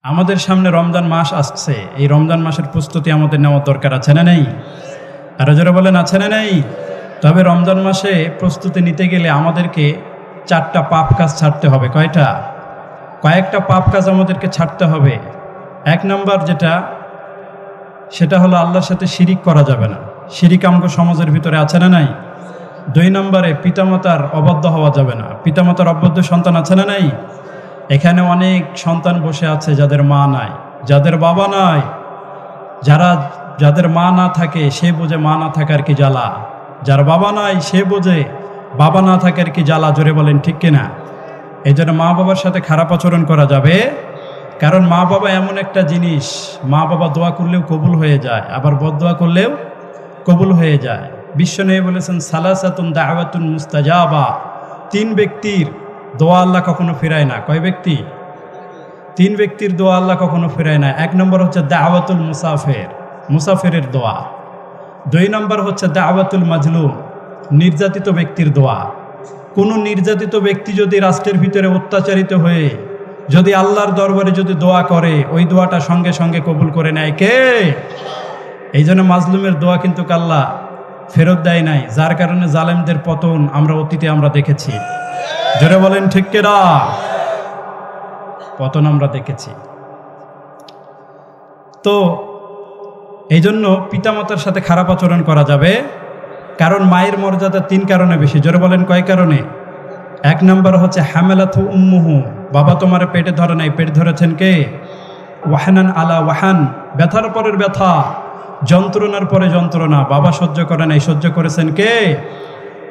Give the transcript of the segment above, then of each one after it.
আমাদের সামনে রমজান মাস আসছে। এই রমজান মাসের প্রস্তুতি আমাদের নেওয়ার দরকার আছে না নেই? আরো যারা বলেন আছে না নেই? তবে রমজান মাসে প্রস্তুতি নিতে গেলে আমাদেরকে 4টা পাপ কাজ ছাড়তে হবে। কয়েকটা পাপ কাজ আমাদেরকে ছাড়তে হবে। 1 নম্বর সেটা হলো আল্লাহর সাথে শিরিক করা যাবে না। শিরিক আমগো সমাজের ভিতরে আছে না নাই? 2 নম্বরে পিতামাতার অবাধ্য হওয়া যাবে না। পিতামাতার অবাধ্য সন্তান আছে না নাই? এখানে অনেক সন্তান বসে আছে যাদের মা নাই, যাদের বাবা নাই। যাদের মা না থাকে সে বোঝে মা না থাকার কি জ্বালা, যার বাবা নাই সে বোঝে বাবা না থাকার কি জ্বালা। জোরে বলেন ঠিক কিনা? এই জন্য মা বাবার সাথে খারাপ আচরণ করা যাবে, কারণ মা বাবা এমন একটা জিনিস, মা বাবা দোয়া করলেও কবুল হয়ে যায়, আবার বদদোয়া করলেও কবুল হয়ে যায়। বিশ্বনবী বলেছেন সালাসাতুন দাওয়াতুন মুস্তাজাবা, 3 ব্যক্তির দোয়া আল্লাহ কখনো ফেরায় না। কয় ব্যক্তি? 3 ব্যক্তির দোয়া আল্লাহ কখনো ফেরায় না। 1 নম্বর হচ্ছে দাওয়াতুল মুসাফিরের দোয়া। 2 নম্বর হচ্ছে দাওয়াতুল মাজলুম, নির্যাতিত ব্যক্তির দোয়া। কোনো নির্যাতিত ব্যক্তি যদি রাষ্ট্রের ভিতরে অত্যাচারিত হয়ে যদি আল্লাহর দরবারে যদি দোয়া করে, ওই দোয়াটা সঙ্গে সঙ্গে কবুল করে নেয় কে? এই জন্য মাজলুমের দোয়া কিন্তু আল্লাহ ফেরত দেয় নাই, যার কারণে জালেমদের পতন অতীতে আমরা দেখেছি। জোরে বলেন ঠিক কিনা? পতন আমরা দেখেছি। তো এই জন্য পিতামাতার সাথে খারাপ আচরণ করা যাবে, কারণ মায়ের মর্যাদা 3 কারণে বেশি। জোরে বলেন কয় কারণে? 1 নম্বর হচ্ছে হামেলাথু উম্মুহু, বাবা তোমার পেটে ধরে নাই, পেট ধরেছেন কে? ওয়াহানান আলা ওয়াহান, ব্যথার পরের ব্যথা, যন্ত্রণার পরে যন্ত্রণা, বাবা সহ্য করে নাই, সহ্য করেছেন কে?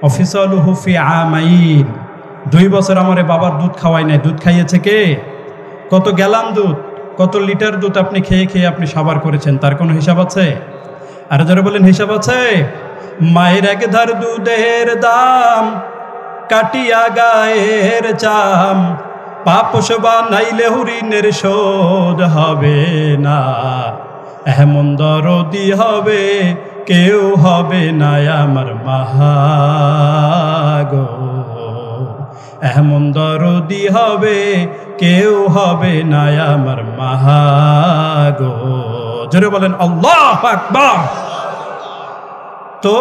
অফিসালুহু ফি আমাইন, 2 বছর আমারে বাবার দুধ খাওয়াই নাই, দুধ খাইয়েছে কে? কত গ্যালান দুধ, কত লিটার দুধ আপনি খেয়ে খেয়ে আপনি সাবার করেছেন, তার কোনো হিসাব আছে? আর যারা বলেন হিসাব আছে? মায়ের 1 ধার দুধের দাম কাটিয়া গায়ের চাম, পাপস বানাইলে ঋণের শোধ হবে না, এমন দরদি হবে কেউ হবে না আমার মাগো, এমন দরদি হবে কেউ হবে না আমার মাগো। জোরে বলেন আল্লাহু আকবার। তো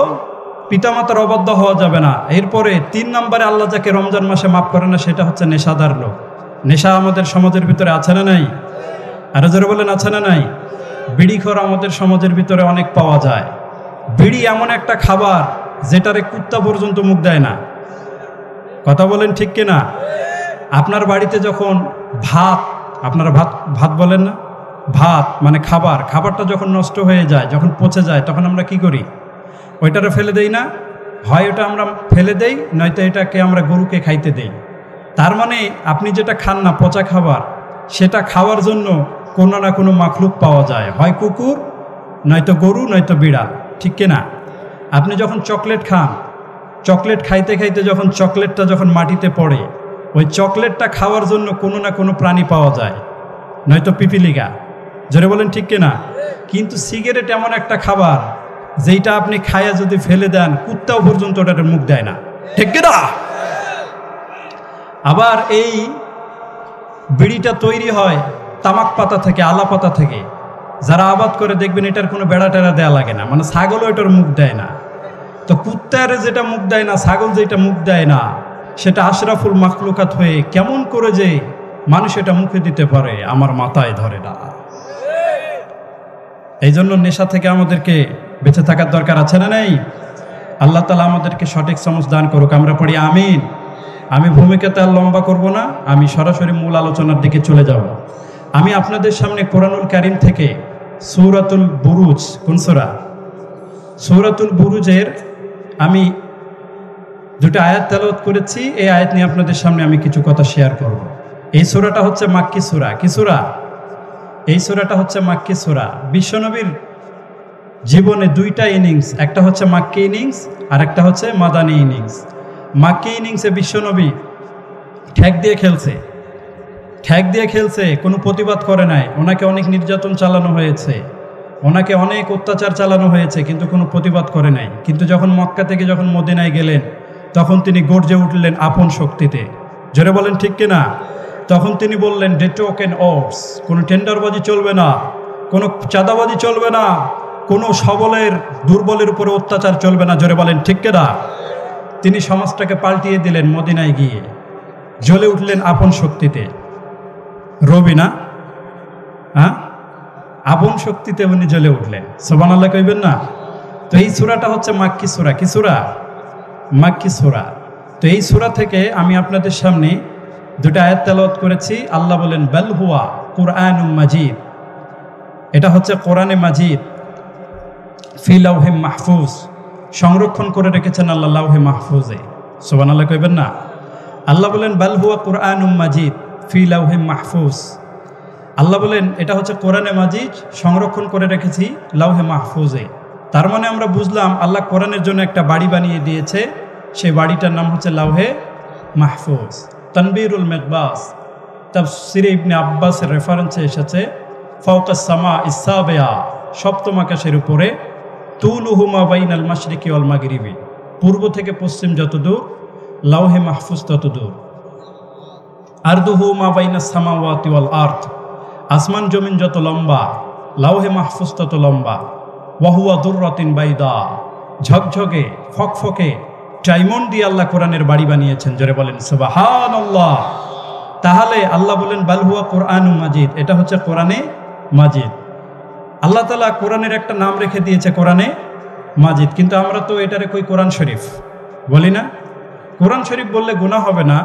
পিতামাতার অবাধ্য হওয়া যাবে না। এরপরে 3 নম্বরে আল্লাহ যাকে রমজান মাসে মাফ করে না সেটা হচ্ছে নেশাদার লোক। নেশা আমাদের সমাজের ভিতরে আছে না নাই? আরো জোরে বলেন আছে না নাই? বিড়িখোর আমাদের সমাজের ভিতরে অনেক পাওয়া যায়। বিড়ি এমন একটা খাবার যেটারে কুত্তা পর্যন্ত মুখ দেয় না। কথা বলেন ঠিক কিনা? আপনার বাড়িতে যখন আপনারা ভাত বলেন না, ভাত মানে খাবারটা যখন নষ্ট হয়ে যায়, যখন পচে যায়, তখন আমরা কি করি? ওইটারে ফেলে দেই না? হয় ওটা আমরা ফেলে দেই, নয়তো এটাকে আমরা গরুকে খাইতে দেই। তার মানে আপনি যেটা খান না, পচা খাবার, সেটা খাওয়ার জন্য কোনো না কোনো মাখলুক পাওয়া যায়, হয় কুকুর, নয়তো গরু, নয়তো বিড়াল, ঠিক কিনা? আপনি যখন চকলেট খান, চকলেট খাইতে খাইতে যখন চকলেটটা যখন মাটিতে পড়ে, ওই চকলেটটা খাওয়ার জন্য কোনো না কোনো প্রাণী পাওয়া যায়, নয়তো পিপিলিকা। জোরে বলেন ঠিক কিনা? কিন্তু সিগারেট এমন একটা খাবার যেটা আপনি খায়া যদি ফেলে দেন, কুত্তাও পর্যন্ত ওটার মুখ দেয় না, ঠিক কিনা? আবার এই বিড়িটা তৈরি হয় তামাক পাতা থেকে, আলা পাতা থেকে। যারা আবাদ করে দেখবেন এটার কোনো বেড়া টেড়া দেওয়া লাগে না, মানে ছাগলও এটার মুখ দেয় না। তো কুত্তার যেটা মুখ দেয় না, ছাগল যেটা মুখ দেয় না, সেটা আশরাফুল মাখলুকাত হয়ে কেমন করে যে মানুষ এটা মুখে দিতে পারে আমার মাথায় ধরে না। এই জন্য নেশা থেকে আমাদেরকে বেঁচে থাকার দরকার আছে না নেই? আল্লাহ তাআলা আমাদেরকে সঠিক সমঝ দান করুক। আমরা পড়ি আমিন। আমি ভূমিকাতে আর লম্বা করব না, আমি সরাসরি মূল আলোচনার দিকে চলে যাব। আমি আপনাদের সামনে কোরআনুল কারীম থেকে সূরাতুল বুরুজ, কোন সূরা? সূরাতুল বুরুজের আমি 2টা আয়াত তেলাওয়াত করেছি। এই আয়াত নিয়ে আপনাদের সামনে আমি কিছু কথা শেয়ার করব। এই সূরাটা হচ্ছে মাক্কি সূরা। কি সূরা? এই সূরাটা হচ্ছে মাক্কি সূরা। বিশ্বনবীর জীবনে 2টা ইনিংস, একটা হচ্ছে মাক্কি ইনিংস আর একটা হচ্ছে মাদানী ইনিংস। মাক্কি ইনিংসে বিশ্বনবী ঠ্যাক দিয়ে খেলছে, কোনো প্রতিবাদ করে নাই। ওনাকে অনেক নির্যাতন চালানো হয়েছে, ওনাকে অনেক অত্যাচার চালানো হয়েছে, কিন্তু কোনো প্রতিবাদ করে নাই। কিন্তু যখন মক্কা থেকে যখন মদিনায় গেলেন, তখন তিনি গর্জে উঠলেন আপন শক্তিতে। জোরে বলেন ঠিক কিনা? তখন তিনি বললেন টোকেন অফস, কোনো টেন্ডারবাজি চলবে না, কোনো চাঁদাবাজি চলবে না, কোনো সবলের দুর্বলের উপরে অত্যাচার চলবে না। জোরে বলেন ঠিক কিনা? তিনি সমাজটাকে পাল্টিয়ে দিলেন মদিনায় গিয়ে, জ্বলে উঠলেন আপন শক্তিতে। রবি না, হ্যাঁ, আপন শক্তিতে উনি জ্বলে উঠলেন। সুবহানাল্লাহ কইবেন না? তো এই সূরাটা হচ্ছে মাক্কি সূরা। কি সূরা? মাক্কি সূরা। তো এই সূরা থেকে আমি আপনাদের সামনে দুটো আয়াত তেলাওয়াত করেছি। আল্লাহ বলেন বাল হুয়া কুরআনুম মাজিদ, এটা হচ্ছে কোরআনে মাজিদ, ফি লাউহে মাহফুজ, সংরক্ষণ করে রেখেছেন আল্লাহ লাউহে মাহফুজে। সুবহানাল্লাহ কইবেন না? আল্লাহ বলেন বাল হুয়া কুরআনুম মাজিদ ফি লাউহে মাহফুজ। আল্লাহ বলেন এটা হচ্ছে কোরআনে মাজিদ, সংরক্ষণ করে রেখেছি লাউহে মাহফুজে। তার মানে আমরা বুঝলাম আল্লাহ কোরআনের জন্য একটা বাড়ি বানিয়ে দিয়েছে, সেই বাড়িটার নাম হচ্ছে লাউহে মাহফুজ। তানবীরুল মিকবাস তাফসীরে ইবনে আব্বাসের রেফারেন্সে এসেছে ফাওকাস সামা ইসাবিয়া, সপ্তম আকাশের উপরে, তুলুহুমা বাইনাল মাশরিকি ওয়াল মাগরিবি, পূর্ব থেকে পশ্চিম যত দূর, লাউহে মাহফুজ তত দূর। আরদুহুমা বাইনাস সামাওয়াতি ওয়াল আরদ, আসমান জমিন যত লম্বা, লাউহে মাহফুজ তত লম্বা। ওয়াহুয়া দুররাতিন বাইদা, ঝকঝকে ফকফকে ডায়মন্ড দিয়ে আল্লাহ কোরআনের বাড়ি বানিয়েছেন। জোরে বলেন সুবহানাল্লাহ। তাহলে আল্লাহ বলেন বাল হুয়া কুরআনুম মাজিদ, এটা হচ্ছে কোরআনে মাজিদ। আল্লাহ তাআলা কোরআনের একটা নাম রেখে দিয়েছে কোরআনে মাজিদ, কিন্তু আমরা তো এটারে কই কোরআন শরীফ বলি না। কোরআন শরীফ বললে গুনাহ হবে না,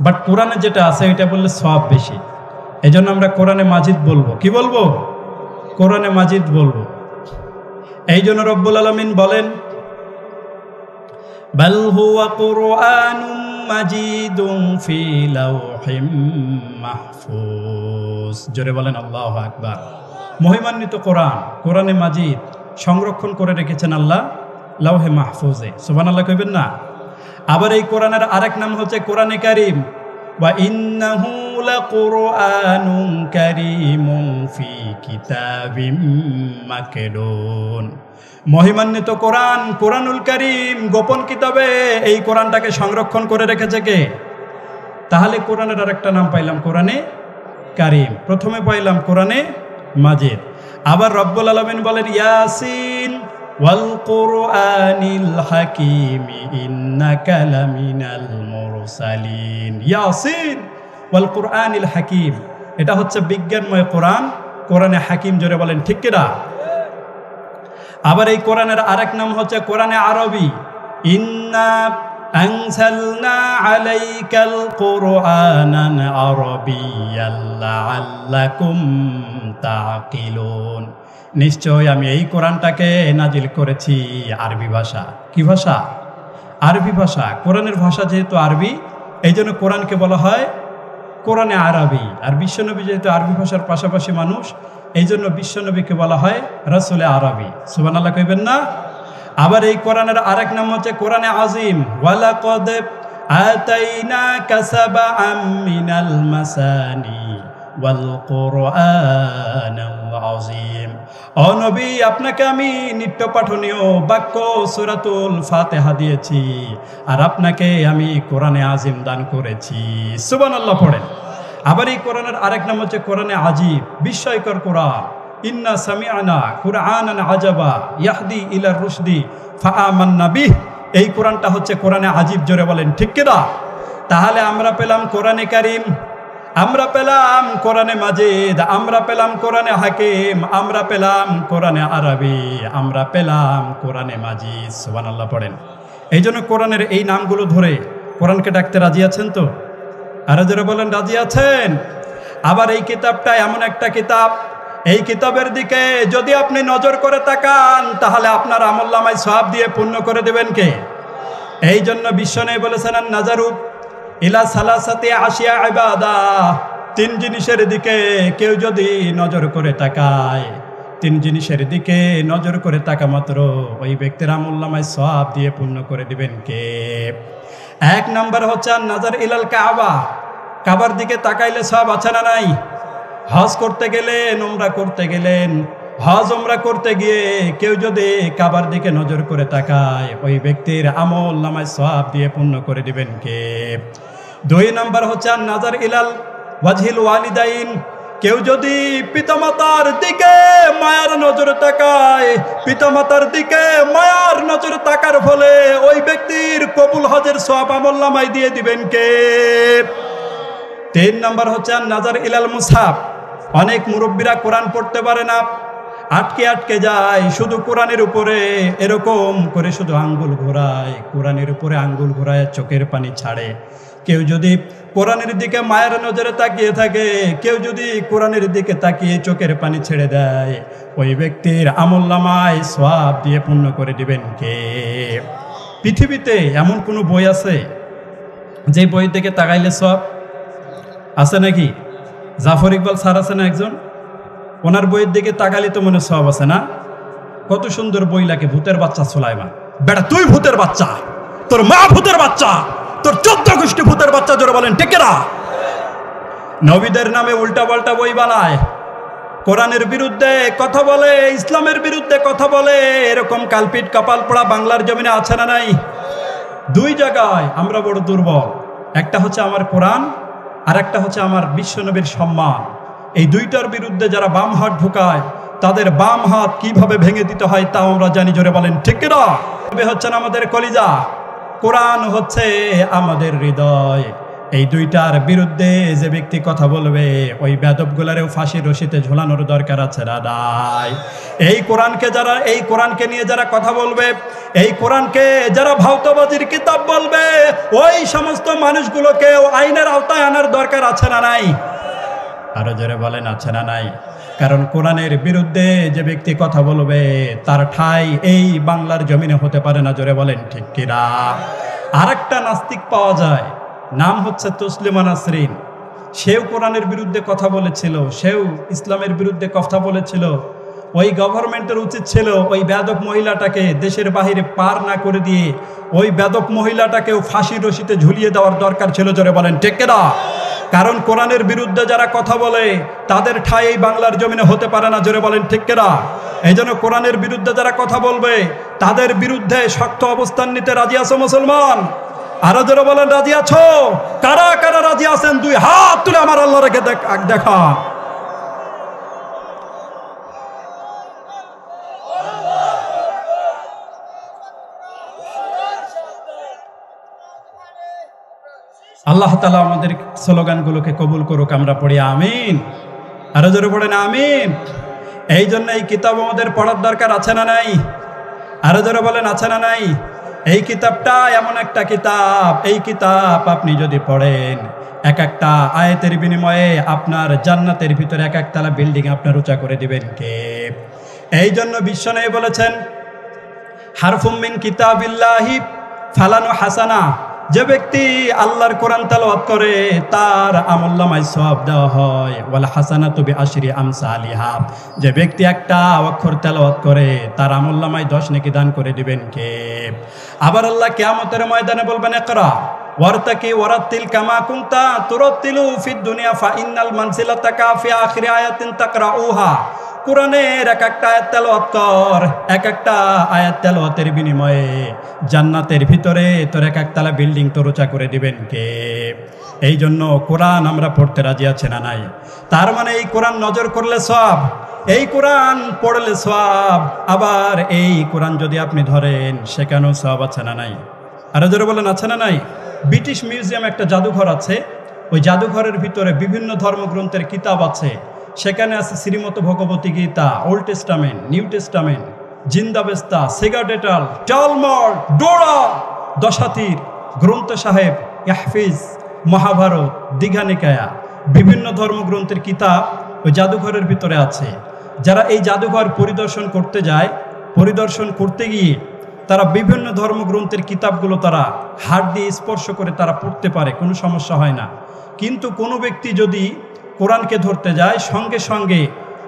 বাট কোরআনে যেটা আছে এটা বললে সওয়াব বেশি, এজন্য আমরা কোরআনে মাজিদ বলবো। কি বলবো? কোরআনে মাজিদ বলবো। এই জন্য রব্বুল আলামিন বলেন বাল হুয়া কুরআনুম মাজিদুন ফি লাউহিম মাহফুজ। জোরে বলেন আল্লাহু আকবার। মহিমান্বিত কোরআন, কোরআনে মাজিদ সংরক্ষণ করে রেখেছেন আল্লাহ লাউহে মাহফুজে। সুবহানাল্লাহ কইবেন না? আবার এই কোরআনের আরেক নাম হচ্ছে কোরআনে কারীম। ওয়া ইন্নাহু লাকুরআনুন কারীমুন ফি কিতাবিম মাকনুন। মহিমান্বিত কোরআন, কোরআনুল কারীম গোপন কিতাবে এই কোরআনটাকে সংরক্ষণ করে রেখেছে কে? তাহলে কোরআনের আরেকটা নাম পাইলাম কোরআনে কারীম, প্রথমে পাইলাম কোরআনে মাজিদ। আবার রব্বুল আলামিন বলেন ইয়াসিন ওয়াল কুরআনিল হাকীম ইন্নাকা লামিনাল মুরসালিন। ইয়াসিন ওয়াল কুরআনিল হাকীম, এটা হচ্ছে বিজ্ঞানময় কোরআন, কোরআনে হাকীম। জোরে বলেন ঠিক কিনা? আবার এই কোরআনের আরেক নাম হচ্ছে কোরআনে আরবি। ইন্না আনজালনা আলাইকাল কুরআনান আরাবিয়াল লাআল্লাকুম তাকিলুন। নিশ্চয় আমি এই কোরআনটাকে নাজিল করেছি আরবি ভাষা। কি ভাষা? আরবি ভাষা। কোরআনের ভাষা যেহেতু আরবি, এই জন্য কোরআনকে বলা হয় কোরআনে আরবি। আর বিশ্বনবী যেহেতু আরবি ভাষার পাশাপাশি মানুষ, এই জন্য বিশ্বনবীকে বলা হয় রাসূলে আরবি। সুবহানাল্লাহ কইবেন না? আবার এই কোরআনের আরেক নাম হচ্ছে কোরআনে আজিম। ওয়ালাকাদ আতাইনাকা সাবআম মিনাল মাসানি ওয়াল কুরআনাল আযীম। ও নবী, আপনাকে আমি নিত্য পাঠনীয় বাক্য সূরাতুল ফাতিহা দিয়েছি, আর আপনাকে আমি কোরআনে আজিম দান করেছি। সুবহানাল্লাহ পড়েন। আবার এই কোরআনের আরেক নাম হচ্ছে কোরআনে আজীব, বিস্ময়কর কোরআন। ইন্না সামিআনা কুরআনান আজাবা ইয়াহদি ইলার রুশদি ফাআমান্না বিহ। এই কোরআনটা হচ্ছে কোরআনে আজীব। জোরে বলেন ঠিক কিনা? তাহলে আমরা পেলাম কোরআনে কারীম, আমরা পেলাম কোরআনে মাজিদ, আমরা পেলাম কোরআনে হাকিম, আমরা পেলাম কোরআনে আরবি, আমরা পেলাম কোরআনে মাজিদ। সুবহানাল্লাহ পড়েন। এই জন্য কোরআনের এই নামগুলো ধরে কোরআনকে ডাকতে রাজি আছেন তো? আরো জোরে বলেন রাজি আছেন? আবার এই কিতাবটা এমন একটা কিতাব, এই কিতাবের দিকে যদি আপনি নজর করে তাকান তাহলে আপনার আমলনামায় সওয়াব দিয়ে পূর্ণ করে দেবেন কে? এই জন্য বিশ্বনবী বলেছেন নাজারু ইলা সালাসাতি আশিয়া ইবাদা, তিন জিনিসের দিকে কেউ যদি নজর করে তাকায়, তিন জিনিসের দিকে নজর করে তাকা মাত্র ওই ব্যক্তির আমলনামায় সওয়াব দিয়ে পূর্ণ করে দিবেন কে? এক নাম্বার হচ্ছে নাজার ইলাল কাবা, কাবার দিকে তাকাইলে সওয়াব আছে না নাই? হজ করতে গেলেন, উমরা করতে গেলেন, হজ উমরা করতে গিয়ে কেউ যদি কাবার দিকে নজর করে তাকায় ওই ব্যক্তির আমলনামায় সওয়াব দিয়ে পূর্ণ করে দিবেন কে? দুই নাম্বার হচ্ছে আন নাজার ইলাল ওয়াজহিল ওয়ালিদাইন, কেউ যদি পিতামাতার দিকে মায়ার নজরে তাকায়, পিতামাতার দিকে মায়ার নজরে তাকার ফলে ওই ব্যক্তির কবুল হজের সওয়াব আমলনামায় দিয়ে দিবেন কে? তিন নাম্বার হচ্ছে আন নাজার ইলাল মুসহাফ, অনেক মুরব্বীরা কোরআন পড়তে পারে না, আটকে আটকে যায়, শুধু কোরআনের উপরে এরকম করে শুধু আঙ্গুল ঘোরায়, কোরআনের উপরে আঙ্গুল ঘোরায়, চোখের পানি ছাড়ে। কেউ যদি কোরআনের দিকে মায়ের নজরে তাকিয়ে থাকে, কেউ যদি কোরআনের দিকে তাকিয়ে চোখের পানি ছেড়ে দেয়, ওই ব্যক্তির আমলনামায় সওয়াব দিয়ে পূর্ণ করে দিবেন কে? পৃথিবীতে এমন কোনো বই আছে যে বই থেকে তাকাইলে সওয়াব আছে নাকি? জাফর ইকবাল স্যার আছে না একজন, ওনার বইয়ের দিকে তাকালে তো মনে সওয়াব আছে না? কত সুন্দর বই লাগে, ভূতের বাচ্চা সুলাইমান। বেটা তুই ভূতের বাচ্চা, তোর মা ভূতের বাচ্চা, তোর 14 গোষ্ঠী ভূতের বাচ্চা, জোরে বলেন ঠিক না? নবীদের নামে উল্টা পাল্টা বই বানায়, কোরআনের বিরুদ্ধে কথা বলে, ইসলামের বিরুদ্ধে কথা বলে, এরকম কালপিট কপাল পোড়া বাংলার জমিনে আছে না নাই? দুই জায়গায় আমরা বড় দুর্বল, একটা হচ্ছে আমার কোরআন, আর একটা হচ্ছে আমার বিশ্বনবীর সম্মান। এই দুইটার বিরুদ্ধে যারা বাম হাত ঢুকায়, তাদের বাম হাত কিভাবে ভেঙে দিতে হয় তাও আমরা জানি, জোরে বলেন ঠিক না? হচ্ছেন আমাদের কলিজা, কোরআন হচ্ছে আমাদের হৃদয়। এই দুইটার বিরুদ্ধে যে ব্যক্তি কথা বলবে, ওই বেদবগুলারেও ফাঁসির রশিতে ঝোলানোর দরকার আছে না নাই? এই কোরআনকে নিয়ে যারা কথা বলবে, এই কোরআনকে যারা ভাওতাবাজির কিতাব বলবে, ওই সমস্ত মানুষগুলোকেও আইনের আওতায় আনার দরকার আছে না নাই? আরো জোরে বলেন আছে না নাই? কারণ কোরআনের বিরুদ্ধে যে ব্যক্তি কথা বলবে, তার ঠাঁই এই বাংলার জমিনে হতে পারে না, জোরে বলেন ঠিক কিনা? আর একটা নাস্তিক পাওয়া যায়, নাম হচ্ছে তসলিমা নাসরিন। সেও কোরআনের বিরুদ্ধে কথা বলেছিল, সেও ইসলামের বিরুদ্ধে কথা বলেছিল। ওই গভর্নমেন্টের উচিত ছিল ওই বেদক মহিলাটাকে দেশের বাহিরে পার না করে দিয়ে ওই বেদক মহিলাটাকেও ফাঁসির রশিতে ঝুলিয়ে দেওয়ার দরকার ছিল, জোরে বলেন ঠিক কিনা? কারণ কোরআনের বিরুদ্ধে যারা কথা বলে, তাদের ঠাঁই এই বাংলার জমিনে হতে পারে না, জোরে বলেন ঠিক কিনা? এই জন্য কোরআনের বিরুদ্ধে যারা কথা বলবে, তাদের বিরুদ্ধে শক্ত অবস্থান নিতে রাজি আছো মুসলমান? আরো জোরে বলেন রাজি আছো? কারা কারা রাজি আছেন? দুই হাত তুলে আমার আল্লাহ রেখে দেখা। আল্লাহ তাআলা আমাদের স্লোগানগুলোকে কবুল করুক, আমরা পড়ি আমিন। আরো জোরে পড়েন আমিন। এই জন্য এই কিতাব আমাদের পড়ার দরকার আছে না নাই? আরো জোরে বলেন আছে না নাই? এই কিতাবটা এমন একটা কিতাব, এই কিতাব আপনি যদি পড়েন, এক একটা আয়াতের বিনিময়ে আপনার জান্নাতের ভিতরে এক একতলা বিল্ডিং আপনার উঁচা করে দিবেন কে? এই জন্য বিশ্বনবী বলেছেন, হারফুম মিন কিতাবিল্লাহি ফালানু হাসানা, যে ব্যক্তি আল্লাহর কোরআন তেলাওয়াত করে তার আমলনামায় সওয়াব দেওয়া হয়, ওয়াল হাসানাতু বিআশরি আমসালিহা, যে ব্যক্তি একটা অক্ষর তেলাওয়াত করে তার আমলনামায় 10 নেকি দান করে দিবেন কে? আবার আল্লাহ কিয়ামতের ময়দানে বলবেন, ইকরা ওয়ারতাকি ওয়ারাতিল কামা কুনতা তুরাতিলু ফিদ দুনিয়া ফা ইন্নাল মানজিলাতাকা ফি আখিরি আয়াতিন তাকরাউহা। কোরআনের এক একটা আয়াত তেলাওয়াত কর, এক একটা আয়াত তেলাওয়াতের বিনিময়ে জান্নাতের ভিতরে তোর এক একতলা বিল্ডিং তোর উঁচা করে দিবেন কে? এই জন্য কোরআন আমরা পড়তে রাজি আছে না নাই? তার মানে এই কোরআন নজর করলে সওয়াব, এই কোরআন পড়লে সওয়াব, আবার এই কোরআন যদি আপনি ধরেন সেখানেও সওয়াব আছে না নাই? আরো জোরে বলেন আছে না নাই? ব্রিটিশ মিউজিয়াম একটা জাদুঘর আছে, ওই জাদুঘরের ভিতরে বিভিন্ন ধর্মগ্রন্থের কিতাব আছে। সেখানে আছে Shrimad Bhagavad Gita, Old Testament, New Testament, Zend Avesta, সেগাডেটাল, টালমুড, ডোরা, দশাতীর, গ্রন্থ সাহেব, ইয়াহফিজ, মহাভারত, দীঘানিকায়া, বিভিন্ন ধর্মগ্রন্থের কিতাব ওই জাদুঘরের ভিতরে আছে। যারা এই জাদুঘর পরিদর্শন করতে যায়, পরিদর্শন করতে গিয়ে তারা বিভিন্ন ধর্মগ্রন্থের কিতাবগুলো তারা হাত দিয়ে স্পর্শ করে তারা পড়তে পারে, কোনো সমস্যা হয় না। কিন্তু কোনো ব্যক্তি যদি কোরআনকে ধরতে যায়, সঙ্গে সঙ্গে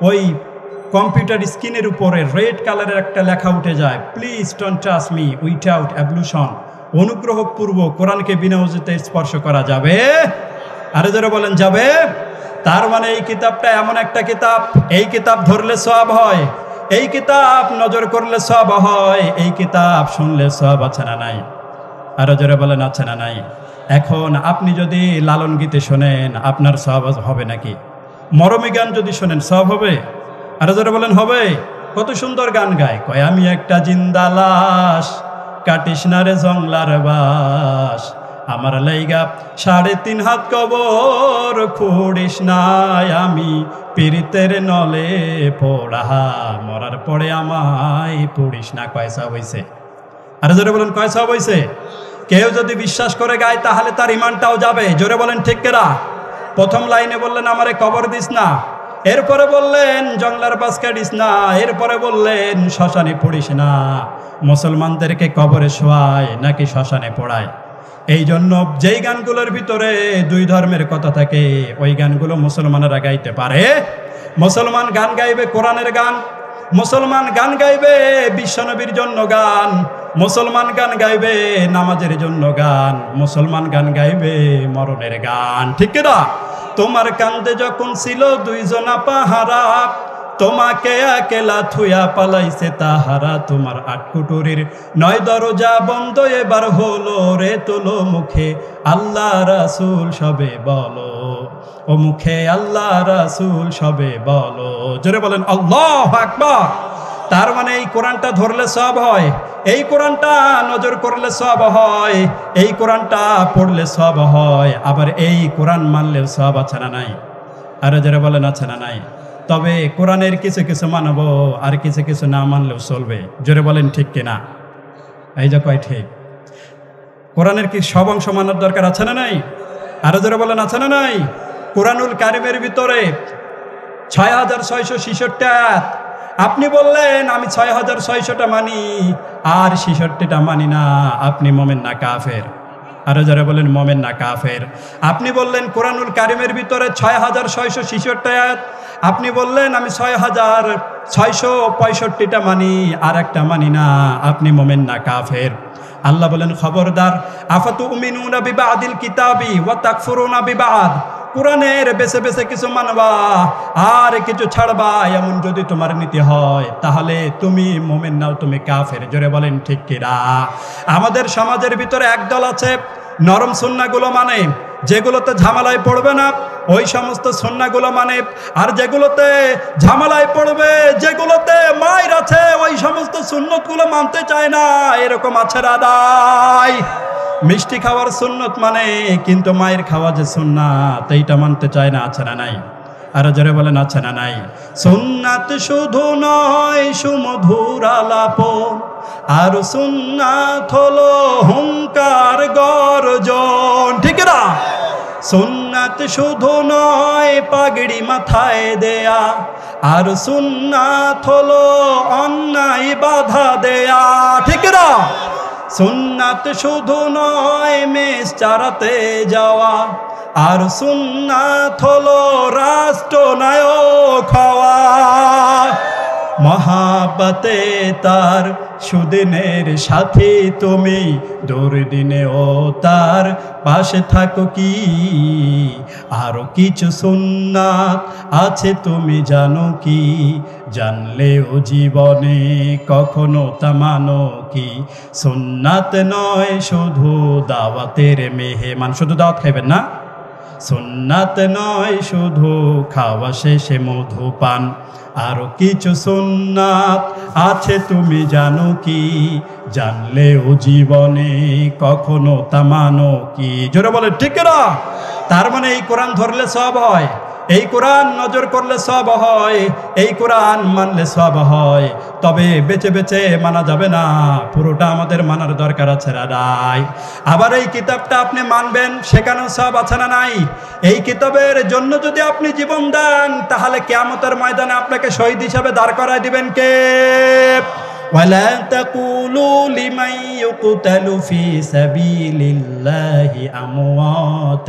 ওই কম্পিউটার স্ক্রিনের উপরে রেড কালারের একটা লেখা উঠে যায়, please don't touch me without ablution, অনুগ্রহপূর্বক কোরআনকে বিনা ওযুতে স্পর্শ করা যাবে? আরে যারা বলেন যাবে? তার মানে এই কিতাবটা এমন একটা কিতাব, এই কিতাব ধরলে সওয়াব হয়, এই কিতাব নজর করলে সওয়াব হয়, এই কিতাব শুনলে সওয়াব আছে না নাই? আরো যারা বলেন আছে না নাই? এখন আপনি যদি লালন গীতে শোনেন আপনার সওয়াব হবে নাকি? মরমী গান যদি শোনেন সওয়াব হবে? আর যারা বলেন হবে। কত সুন্দর গান গায়, কয় আমি একটা জিন্দা লাশ, কাটিস না রে জংলার বাস, আমার লাইগা 3.5 হাত কবর খুঁড়িস নাই, আমি পীড়িতের নলে পোড়া, মরার পরে আমায় পুড়িস না। কয় সওয়াব হইছে? আর জোরে বলেন কয় সওয়াব হইছে? কেউ যদি বিশ্বাস করে গায় তাহলে তার ইমানটাও যাবে। জোরে বলেন ঠিক কিনা? প্রথম লাইনে বললেন আমারে কবর দিস না, এরপরে বললেন জংলার বাস কাটিস না, এরপরে বললেন শ্মশানে পড়িস না। মুসলমানদেরকে কবরে শোয়ায় নাকি শ্মশানে পড়ায়? এই জন্য যেই গানগুলোর ভিতরে দুই ধর্মের কথা থাকে ওই গানগুলো মুসলমানেরা গাইতে পারে। মুসলমান গান গাইবে কোরআনের গান, মুসলমান গান গাইবে বিশ্বনবীর জন্য গান, মুসলমান গান গাইবে নামাজের জন্য গান, মুসলমান গান গাইবে মরণের গান। ঠিক না? তোমার কান্দে যখন ছিল 2 জনা পাহারা, তোমাকে একেলা থুয়া পালাইছে তাহারা, তোমার 8 কুটুরির 9 দরজা বন্ধ, এবার হলো রে তোলো মুখে আল্লাহ রাসূল সবে বলো, ও মুখে আল্লাহ রাসূল সবে বলো। জোরে বলেন আল্লাহু আকবার। তার মানে এই কোরআনটা ধরলে সওয়াব হয়, এই কোরআনটা নজর করলে সওয়াব হয়, এই কোরআনটা পড়লে সওয়াব হয়, আবার এই কোরআন মানলেও সওয়াব আছে না নাই? আর যারা বলেন আছে না নাই? তবে কোরআনের কিছু কিছু মানব, আর কিছু কিছু না মানলেও চলবে। জোরে বলেন ঠিক কিনা? এই যে কয় ঠিক। কোরআনের কি সব অংশ মানার দরকার আছে না নাই? আর যারা বলেন আছে না নাই? কোরআনুল কারিমের ভিতরে 6666 আয়াত। আপনি বললেন আমি 6600টা মানি আর 66টা মানি না, আপনি মোমেন না কাফের? আর যারা বলেন মোমেন না কাফের? আপনি বললেন কোরআনুল কারিমের ভিতরে 6666 আয়াত, আপনি বললেন আমি 6665টা মানি আর একটা মানি না, আপনি মোমেন না কাফের? আল্লাহ বলেন খবরদার, আফাতুমিনুনা বিবাদিল কিতাবি ওয়া তাকফুরুনা বিবাদ, কোরআনের বেছে বেছে কিছু মানবা আর কিছু ছাড়বা, এমন যদি তোমার নীতি হয় তাহলে তুমি মুমিন নাও, তুমি কাফের। জোরে বলেন ঠিক কিনা? আমাদের সমাজের ভিতরে একদল আছে নরম সুন্নাহগুলো মানে, যেগুলোতে ঝামেলায় পড়বে না ওই সমস্ত সুন্নাহগুলো মানে, আর যেগুলোতে ঝামেলায় পড়বে, যেগুলোতে মায়ের আছে ওই সমস্ত সুন্নতগুলো মানতে চায় না। এরকম আছে রাদাই। মিষ্টি খাওয়ার সুন্নত মানে, কিন্তু মায়ের খাওয়া যে সুন্নাত এইটা মানতে চায় না। আছে না নাই? আর জোরে বলেন আছে না নাই? সুন্নাত শুধু নয় সুমধুর আলাপন, আর সুন্নাত হলো হুঙ্কার গর্জন। ঠিক না? সুন্নাত শুধু নয় পাগড়ি মাথায় দেয়া, আর সুন্নাত হলো অন্যায় বাধা দেয়া। ঠিক না? সুন্নাত শুধু নয় মেষ চারাতে যাওয়া, আর সুন্নাত হলো রাষ্ট্রনায়ক হওয়া। মহাব্বতে তার সুদিনের সাথী তুমি, দুর্দিনেও তার পাশে থাকো কি? আরো কিছু সুন্নাত আছে তুমি জানো কি? জানলেও জীবনে কখনো তা মানো কি? সুন্নাত নয় শুধু দাওয়াতের মেহমান, শুধু দাওয়াত খাইবেন না। সুন্নাত নয় শুধু খাওয়া শেষে মধুপান, আরো কিছু সুন্নাত আছে তুমি জানো কি? জানলেও জীবনে কখনো তা মানো কি? জোরে বলে ঠিক না? তার মানে এই কোরআন ধরলে সওয়াব হয়, এই কোরআন নজর করলে সওয়াব হয়, এই কোরআন মানলে সওয়াব হয়। তবে বেছে বেছে মানা যাবে না, পুরোটা আমাদের মানার দরকার আছে রাদাই। আবার এই কিতাবটা আপনি মানবেন, সেখানেও সওয়াব আছে না নাই? এই কিতাবের জন্য যদি আপনি জীবন দেন তাহলে কিয়ামতের ময়দানে আপনাকে শহীদ হিসাবে দাঁড় করায় দিবেন কে? ولا تقولوا لمن يقتل في سبيل الله أموات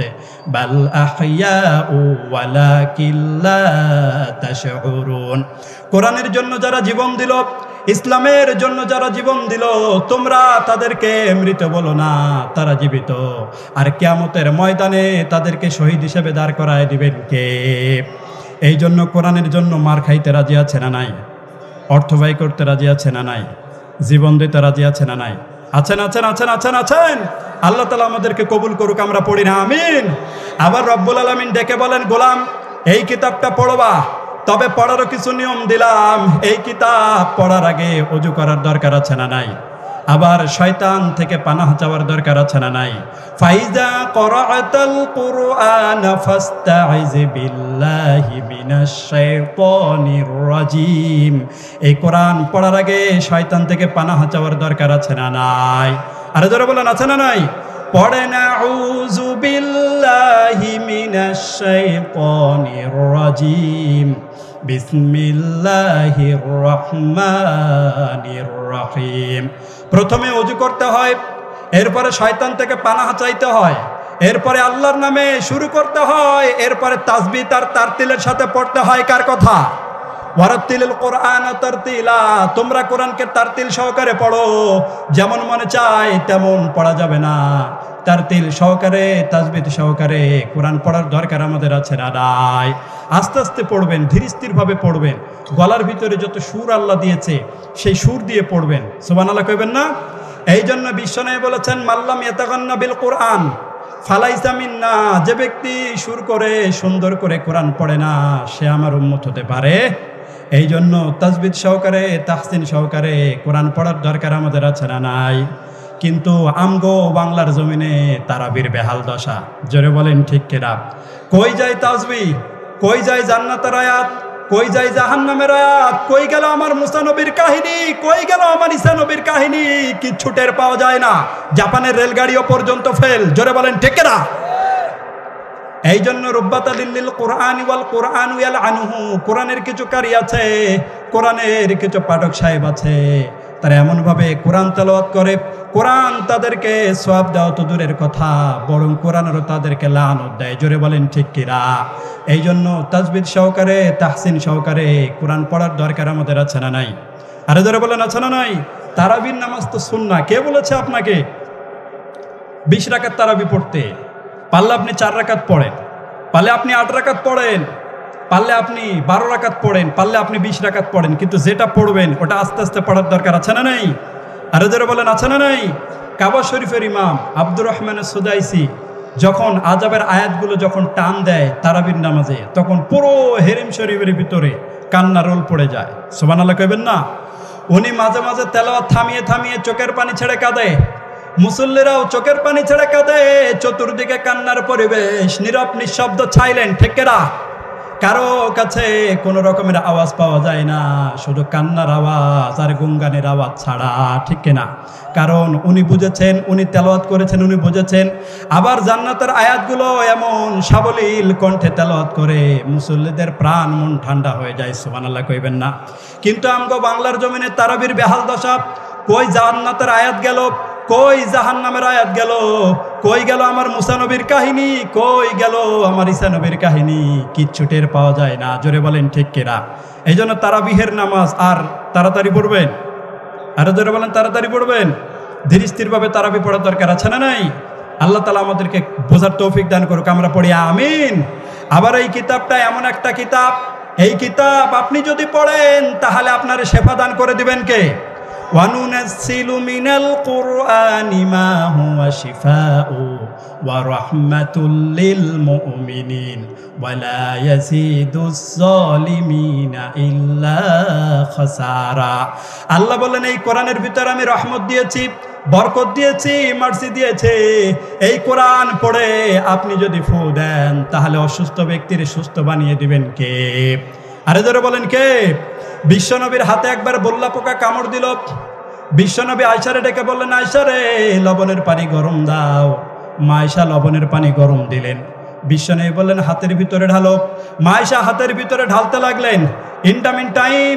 بل أحياء ولكن لا تشعرون। কোরআনের জন্য যারা জীবন দিল, ইসলামের জন্য যারা জীবন দিল, তোমরা তাদেরকে মৃত বলো না, তারা জীবিত। আর কিয়ামতের ময়দানে তাদেরকে শহীদ হিসেবে দাঁড় করায় দিবেন কে? এই জন্য কোরআনের জন্য মার খাইতে রাজি আছে না নাই? অর্থ ব্যয় করতে রাজি আছে না নাই? জীবন দিতে রাজি আছে না নাই? আছেন আছেন আছেন আছেন আছেন। আল্লাহ তাআলা আমাদেরকে কবুল করুক, আমরা পড়ি না আমিন। আবার রব্বুল আলামিন ডেকে বলেন, গোলাম এই কিতাবটা পড়বা, তবে পড়ারও কিছু নিয়ম দিলাম। এই কিতাব পড়ার আগে ওযু করার দরকার আছে না নাই? আবার শয়তান থেকে পানাহ চাওয়ার দরকার আছে না নাই? ফাইজা করাআতাল কুরআন ফাস্তাইজ বিল্লাহি মিনাশ শাইতানির রাজিম। এই কোরআন পড়ার আগে শয়তান থেকে পানাহ চাওয়ার দরকার আছে না নাই? আরে জোরে বলেন, আছে না নাই? পড়েন আউযু বিল্লাহি মিনাশ শাইতানির রাজিম, বিসমিল্লাহির রহমানির রহিম। প্রথমে ওযু করতে হয়, এরপরে শয়তান থেকে পানাহ চাইতে হয়, এরপরে আল্লাহর নামে শুরু করতে হয়, এরপরে তাসবিহ আর তারতিলের সাথে পড়তে হয়। কার কথা? ওয়ারাত্তিলিল কোরআন তারতিলা। তোমরা কোরআনকে তারতিল সহকারে পড়ো, যেমন মনে চায় তেমন পড়া যাবে না। তারতিল সহকারে, তাসবিহ সহকারে কোরআন পড়ার দরকার আমাদের আছে না নাই? আস্তে আস্তে পড়বেন, ধীর স্থিরভাবে পড়বেন। গলার ভিতরে যত সুর আল্লাহ দিয়েছে সেই সুর দিয়ে পড়বেন। সুবহানাল্লাহ কইবেন না? এই জন্য বিশ্বনবী বলেছেন, মাল্লাম ইয়াতাগান্না বিল কোরআন ফালাইসা মিন্না। যে ব্যক্তি সুর করে সুন্দর করে কোরআন পড়ে না, সে আমার উম্মত হতে পারে। এই জন্য তাসবিহ সহকারে, তাহসিন সহকারে কোরআন পড়ার দরকার আমাদের আছে না নাই? কিন্তু আমগো বাংলার জমিনে তারাবির বেহাল দশা। জোরে বলেন ঠিক কিনা? কই যায় তাসবিহ, কই যায় জান্নাতের আয়াত, কই যায় জাহান্নামের আয়াত, কই গেল আমার মুসা নবীর কাহিনী, কই গেল আমার ঈসা নবীর কাহিনী? কিচ্ছু টের পাওয়া যায় না। জাপানের রেলগাড়িও পর্যন্ত ফেল। জোরে বলেন ঠিক কিনা? এই জন্য রুব্বাতা লিল কোরআন ওয়াল কোরআন ইয়ালআনুহু। কোরআনের কিছু কারি আছে, কোরআনের কিছু পাঠক সাহেব আছে, তারা এমনভাবে কোরআন তেলাওয়াত করে, কোরআন তাদেরকে সওয়াব দেওয়া তো দূরের কথা, বরং কোরআনেরও তাদেরকে লানত দেয়। জোরে বলেন ঠিক কিনা? এই জন্য তাসবিহ সহকারে, তাহসিন সহকারে কোরআন পড়ার দরকার আমাদের আছে না নাই? আরে জোরে বলেন, আছে না নাই? তারাবির নামাজ তো সুন্নাহ। কে বলেছে আপনাকে 20 রাকাত তারাবি পড়তে? পারলে আপনি 4 রাকাত পড়েন, পারলে আপনি 8 রাকাত পড়েন, পারলে আপনি 12 রাকাত পড়েন, পারলে আপনি 20 রাকাত পড়েন, কিন্তু যেটা পড়বেন ওটা আস্তে আস্তে পড়ার দরকার আছে না নাই? আরে যারা বলেন, আছে না নাই? কাবা শরীফের ইমাম আব্দুর রহমান সুদাইসি যখন আযাবের আয়াতগুলো যখন টান দেয় তারাবির নামাজে, তখন পুরো হেরেম শরীফের ভিতরে কান্না রোল পড়ে যায়। সুবহানাল্লাহ কইবেন না? উনি মাঝে মাঝে তেলাওয়াত থামিয়ে থামিয়ে চোখের পানি ছেড়ে কাঁদে, মুসল্লিরাও চোখের পানি ছেড়ে কাঁদে, চতুর্দিকে কান্নার পরিবেশ, নীরব নিঃশব্দ ছাইলেন। ঠিক কিনা? কারো কাছে কোনো রকমের আওয়াজ পাওয়া যায় না, শুধু কান্নার আওয়াজ আর গুনগানের আওয়াজ ছাড়া। ঠিক কিনা? কারণ উনি বুঝেছেন, উনি তেলাওয়াত করেছেন, উনি বুঝেছেন। আবার জান্নাতের আয়াতগুলো এমন সাবলীল কণ্ঠে তেলাওয়াত করে মুসল্লিদের প্রাণ মন ঠান্ডা হয়ে যায়। সুবহানাল্লাহ কইবেন না? কিন্তু আমগো বাংলার জমিনে তারাবির বেহাল দশা। কই জান্নাতের আয়াত গেল, কই জাহান্নামের আয়াত গেল, কই গেল আমার মুসা নবীর কাহিনী, কই গেল আমার ঈসা নবীর কাহিনী? কিচ্ছু টের পাওয়া যায় না। জোরে বলেন ঠিক কিনা? এই জন্য তারাবিহের নামাজ আর তাড়াতাড়ি পড়বেন। আরো জোরে বলেন, তাড়াতাড়ি পড়বেন। ধীর স্থিরভাবে তারাবি পড়ার দরকার আছে না নাই? আল্লাহ তাআলা আমাদেরকে বোঝার তৌফিক দান করুক, আমরা পড়ি আমিন। আবার এই কিতাবটা এমন একটা কিতাব, এই কিতাব আপনি যদি পড়েন তাহলে আপনার শেফা দান করে দিবেন কে? وَنُنَزِّلُ مِنَ الْقُرْآنِ مَا هُوَ شِفَاءٌ وَرَحْمَةٌ لِّلْمُؤْمِنِينَ وَلَا يَزِيدُ الظَّالِمِينَ إِلَّا خَسَارًا। আল্লাহ বলেন, এই কোরআনের ভিতরে আমি রহমত দিয়েছি, বরকত দিয়েছি, মার্সি দিয়েছে। এই কোরআন পড়ে আপনি যদি ফু দেন তাহলে অসুস্থ ব্যক্তির সুস্থ বানিয়ে দিবেন কে? আরে জোরে বলেন কে? বিশ্বনবীর হাতে একবার বল্লা পোকা কামড় দিল। বিশ্বনবী আয়েশারে ডেকে বললেন, আয়েশা রে, লবণের পানি গরম দাও। মা আয়েশা লবণের পানি গরম দিলেন। বিশ্বনবী বললেন, হাতের ভিতরে ঢালো। মা আয়েশা হাতের ভিতরে ঢালতে লাগলেন। ইনটামিন টাইম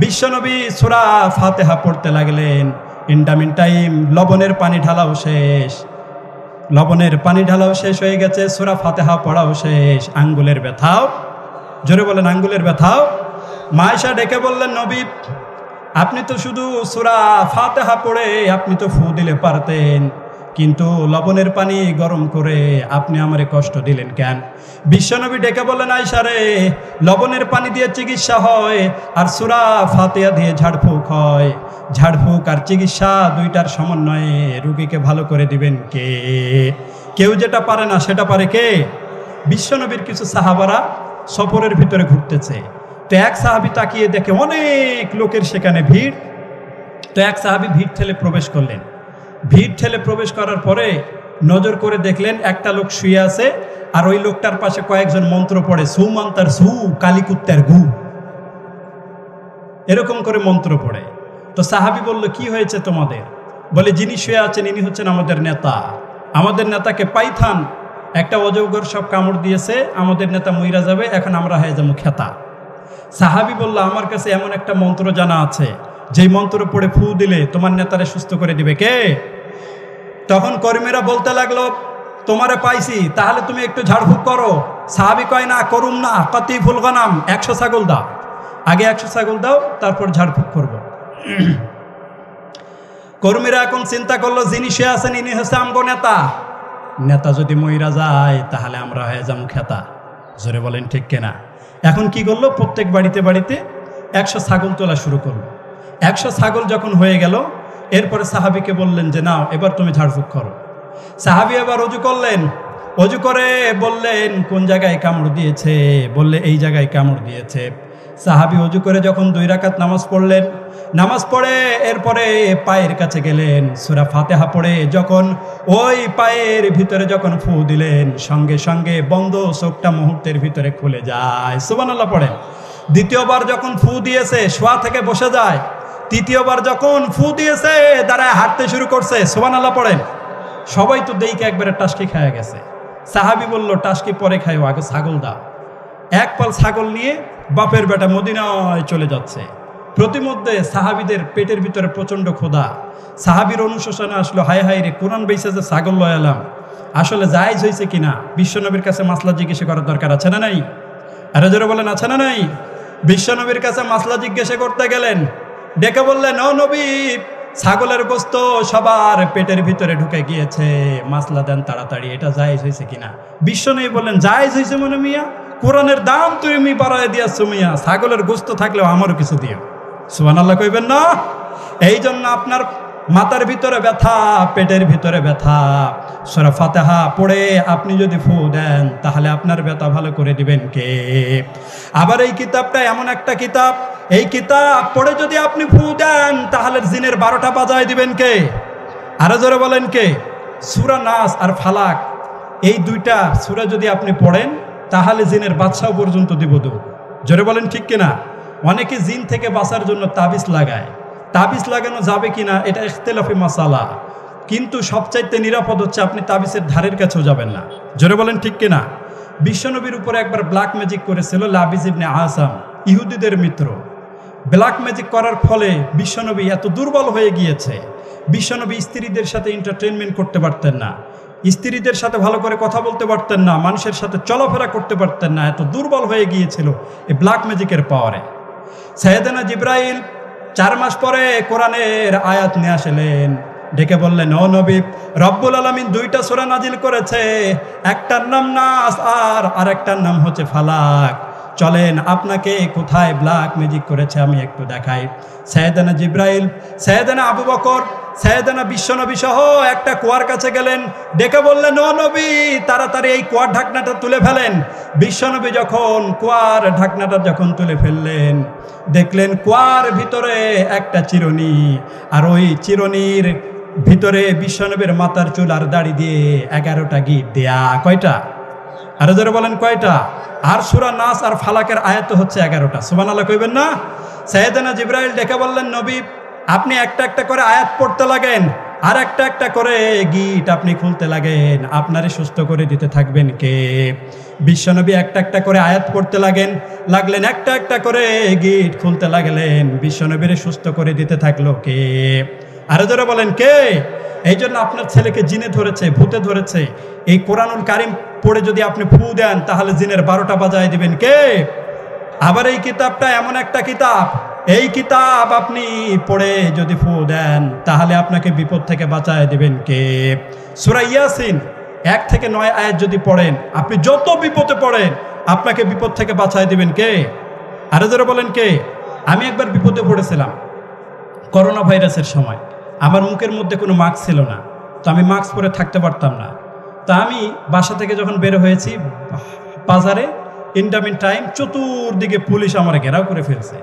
বিশ্বনবী সূরা ফাতিহা পড়তে লাগলেন। ইনটামিন টাইম লবণের পানি ঢালাও শেষ, লবণের পানি ঢালাও শেষ হয়ে গেছে, সূরা ফাতিহা পড়াও শেষ। আঙ্গুলের ব্যথাও, জোরে বলেন, আঙ্গুলের ব্যথাও। মা আয়েশা ডেকে বললেন, নবী আপনি তো শুধু সূরা ফাতিহা পড়ে আপনি তো ফু দিলে পারতেন, কিন্তু লবণের পানি গরম করে আপনি আমারে কষ্ট দিলেন কেন? বিশ্বনবী ডেকে বললেন, আয়েশা রে, লবণের পানি দিয়ে চিকিৎসা হয় আর সূরা ফাতিহা দিয়ে ঝাড়ফুঁক হয়। ঝাড়ফুঁক আর চিকিৎসা দুইটার সমন্বয়ে রোগীকে ভালো করে দিবেন কে? কেউ যেটা পারে না সেটা পারে কে? বিশ্বনবীর কিছু সাহাবারা সফরের ভিতরে ঘুরতেছে, তো এক সাহাবী তাকিয়ে দেখে অনেক লোকের সেখানে ভিড়। তো এক সাহাবী ভিড় ঠেলে প্রবেশ করলেন। ভিড় ঠেলে প্রবেশ করার পরে নজর করে দেখলেন একটা লোক শুয়ে আছে, আর ওই লোকটার পাশে কয়েকজন মন্ত্র পড়ে, সৌমান্তার সু কালিকুত্তার গু, এরকম করে মন্ত্র পড়ে। তো সাহাবী বলল, কি হয়েছে তোমাদের? বলে, যিনি শুয়ে আছেন ইনি হচ্ছেন আমাদের নেতা। আমাদের নেতাকে পাইথান একটা অজগর সব কামড় দিয়েছে, আমাদের নেতা মইরা যাবে, এখন আমরা হয়ে যাবো খেতা। সাহাবী বলল, আমার কাছে এমন একটা মন্ত্র জানা আছে, যেই মন্ত্র পড়ে ফু দিলে তোমার নেতারে সুস্থ করে দিবে কে? তখন কর্মীরা বলতে লাগলো, তোমারে পাইছি, তাহলে তুমি একটু ঝাড়ফুঁক করো। সাহাবী কয়, না করুম না, কতি ফুল গানাম, 100 ছাগল দাও, আগে 100 ছাগল দাও, তারপর ঝাড়ফুঁক করবো। কর্মীরা এখন চিন্তা করলো, যিনি সে আছেন ইনি হচ্ছে আমগো নেতা, নেতা যদি মইরা যায় তাহলে আমরা হয়ে যাবো খেতা। জোরে বলেন ঠিক কিনা? এখন কি করলো, প্রত্যেক বাড়িতে বাড়িতে 100 ছাগল তোলা শুরু করলো। 100 ছাগল যখন হয়ে গেল, এরপরে সাহাবীকে বললেন যে নাও এবার তুমি ঝাড়ফুঁক করো। সাহাবী এবার অজু করলেন, অজু করে বললেন কোন জায়গায় কামড় দিয়েছে? বললে এই জায়গায় কামড় দিয়েছে। সাহাবী অজু করে যখন 2 রাকাত নামাজ পড়লেন, নামাজ পড়ে এরপরে পায়ের কাছে গেলেন, সূরা ফাতিহা পড়ে যখন ওই পায়ের ভিতরে যখন ফু দিলেন, সঙ্গে সঙ্গে বন্ধ চোখটা মুহূর্তের ভিতরে খুলে যায়। সুবহানাল্লাহ পড়েন। দ্বিতীয়বার যখন ফু দিয়েছে শোয়া থেকে বসে যায়। তৃতীয়বার যখন ফু দিয়েছে দাঁড়ায় হাঁটতে শুরু করছে। সুবহানাল্লাহ পড়েন। সবাই তো দেইকে একবারে টাসকি খায়া গেছে। সাহাবী বলল, টাসকি পরে খাইও, আগে ছাগল দাও। এক পাল ছাগল নিয়ে বাপের বেটা মদিনায় চলে যাচ্ছে। প্রতিমধ্যে সাহাবীদের পেটের ভিতরে প্রচণ্ড ক্ষুধা। সাহাবীর অনুশোচনা আসলো, হায় হায় রে, কোরআন বেইছে যে ছাগল লয়ে এলাম, আসলে জায়েজ হয়েছে কিনা বিশ্বনবীর কাছে মাসলা জিজ্ঞাসা করার দরকার আছে না নাই? আরে জোরে বলেন, আছে না নাই? বিশ্বনবীর কাছে মাসলা জিজ্ঞাসা করতে গেলেন, ডেকে বললেন, ও নবী, ছাগলের গোস্ত সবার পেটের ভিতরে ঢুকে গিয়েছে, মাসলা দেন তাড়াতাড়ি, এটা জায়েজ হয়েছে কিনা? বিশ্বনবী বললেন, জায়েজ হয়েছে মনে মিয়া, কোরআনের দাম তুমি বাড়ায় দিয়াছো মিয়া, ছাগলের গোস্ত থাকলেও আমারও কিছু দিও। সুবহানাল্লাহ কইবেন না? এই জন্য আপনার মাথার ভিতরে ব্যথা, পেটের ভিতরে ব্যথা, সূরা ফাতিহা পড়ে আপনি যদি ফু দেন তাহলে আপনার ব্যথা ভালো করে দিবেন কে? আবার এই কিতাবটা এমন একটা কিতাব, এই কিতাব পড়ে যদি আপনি ফু দেন তাহলে জিনের 12টা বাজায় দিবেন কে? আরো জোরে বলেন কে? সূরা নাস আর ফালাক, এই 2টা সূরা যদি আপনি পড়েন তাহলে জিনের বাদশাহ পর্যন্ত দিব দৌড়। জোরে বলেন ঠিক কিনা? অনেকে জিন থেকে বাঁচার জন্য তাবিজ লাগায়। তাবিজ লাগানো যাবে কিনা এটা ইখতিলাফি মাসালা, কিন্তু সবচাইতে নিরাপদ হচ্ছে আপনি তাবিজের ধারের কাছেও যাবেন না। জোরে বলেন ঠিক কিনা? বিশ্বনবীর উপরে একবার ব্ল্যাক ম্যাজিক করেছিল লাবিজ ইবনে আসাম, ইহুদিদের মিত্র। ব্ল্যাক ম্যাজিক করার ফলে বিশ্বনবী এত দুর্বল হয়ে গিয়েছে, বিশ্বনবী স্ত্রীদের সাথে এন্টারটেনমেন্ট করতে পারতেন না, স্ত্রীদের সাথে ভালো করে কথা বলতে পারতেন না, মানুষের সাথে চলাফেরা করতে পারতেন না, এত দুর্বল হয়ে গিয়েছিল এই ব্ল্যাক ম্যাজিকের পাওয়ারে। সাইয়েদনা জিবরাইল 4 মাস পরে কোরআনের আয়াত নিয়ে আসলেন, ডেকে বললেন, ও নবী, রব্বুল আলামিন 2টা সূরা নাজিল করেছে, একটার নাম নাস আর আরেকটার নাম হচ্ছে ফালাক। চলেন আপনাকে কোথায় ব্ল্যাক ম্যাজিক করেছে আমি একটু দেখাই। সাইয়েদনা জিবরাইল, সাইয়েদনা আবু বকর, সাইয়েদনা বিশ্বনবী সহ একটা কুয়ার কাছে গেলেন, ডেকে বললেন, ও নবী, তাড়াতাড়ি এই কুয়ার ঢাকনাটা তুলে ফেলেন। বিশ্বনবী যখন কুয়ার ঢাকনাটা যখন তুলে ফেললেন, দেখলেন কুয়ার ভিতরে একটা চিরুনি, আর ওই চিরুনির ভিতরে বিশ্বনবীর মাথার চুল আর দাড়ি দিয়ে 11টা গিট দেয়া। কয়টা? আরো জোরে বলেন কয়টা? আর সূরা নাস আর ফালাকের আয়াত হচ্ছে 11টা। সুবহানাল্লাহ কইবেন না? সাইয়েদনা জিবরাইল ডেকে বললেন, নবী, আপনি একটা একটা করে আয়াত পড়তে লাগেন, আর একটা একটা করে গিট আপনি খুলতে লাগেন, আপনারে সুস্থ করে দিতে থাকবেন কে? বিশ্বনবী একটা একটা করে আয়াত পড়তে লাগলেন, একটা একটা করে গিট খুলতে লাগলেন, বিশ্বনবীরে সুস্থ করে দিতে থাকলো কে? আরো জোরে বলেন কে? এই জন্য আপনার ছেলেকে জিনে ধরেছে, ভূতে ধরেছে, এই কোরআনুল কারিম পড়ে যদি আপনি ফু দেন তাহলে জিনের 12টা বাজায় দিবেন কে? আবার এই কিতাবটা এমন একটা কিতাব, এই কিতাব আপনি পড়ে যদি ফু দেন তাহলে আপনাকে বিপদ থেকে বাঁচায় দিবেন কে? সূরা ইয়াসিন 1 থেকে 9 আয়াত যদি পড়েন, আপনি যত বিপদে পড়েন আপনাকে বিপদ থেকে বাঁচায় দিবেন কে? আরো জোরে বলেন কে? আমি একবার বিপদে পড়েছিলাম করোনা ভাইরাসের সময়। আমার মুখের মধ্যে কোনো মাস্ক ছিল না, তো আমি মাস্ক পরে থাকতে পারতাম না। তা আমি বাসা থেকে যখন বের হয়েছি বাজারে, ইন্টারমিন টাইম, চতুর্দিকে পুলিশ আমার ঘেরাও করে ফেলছে,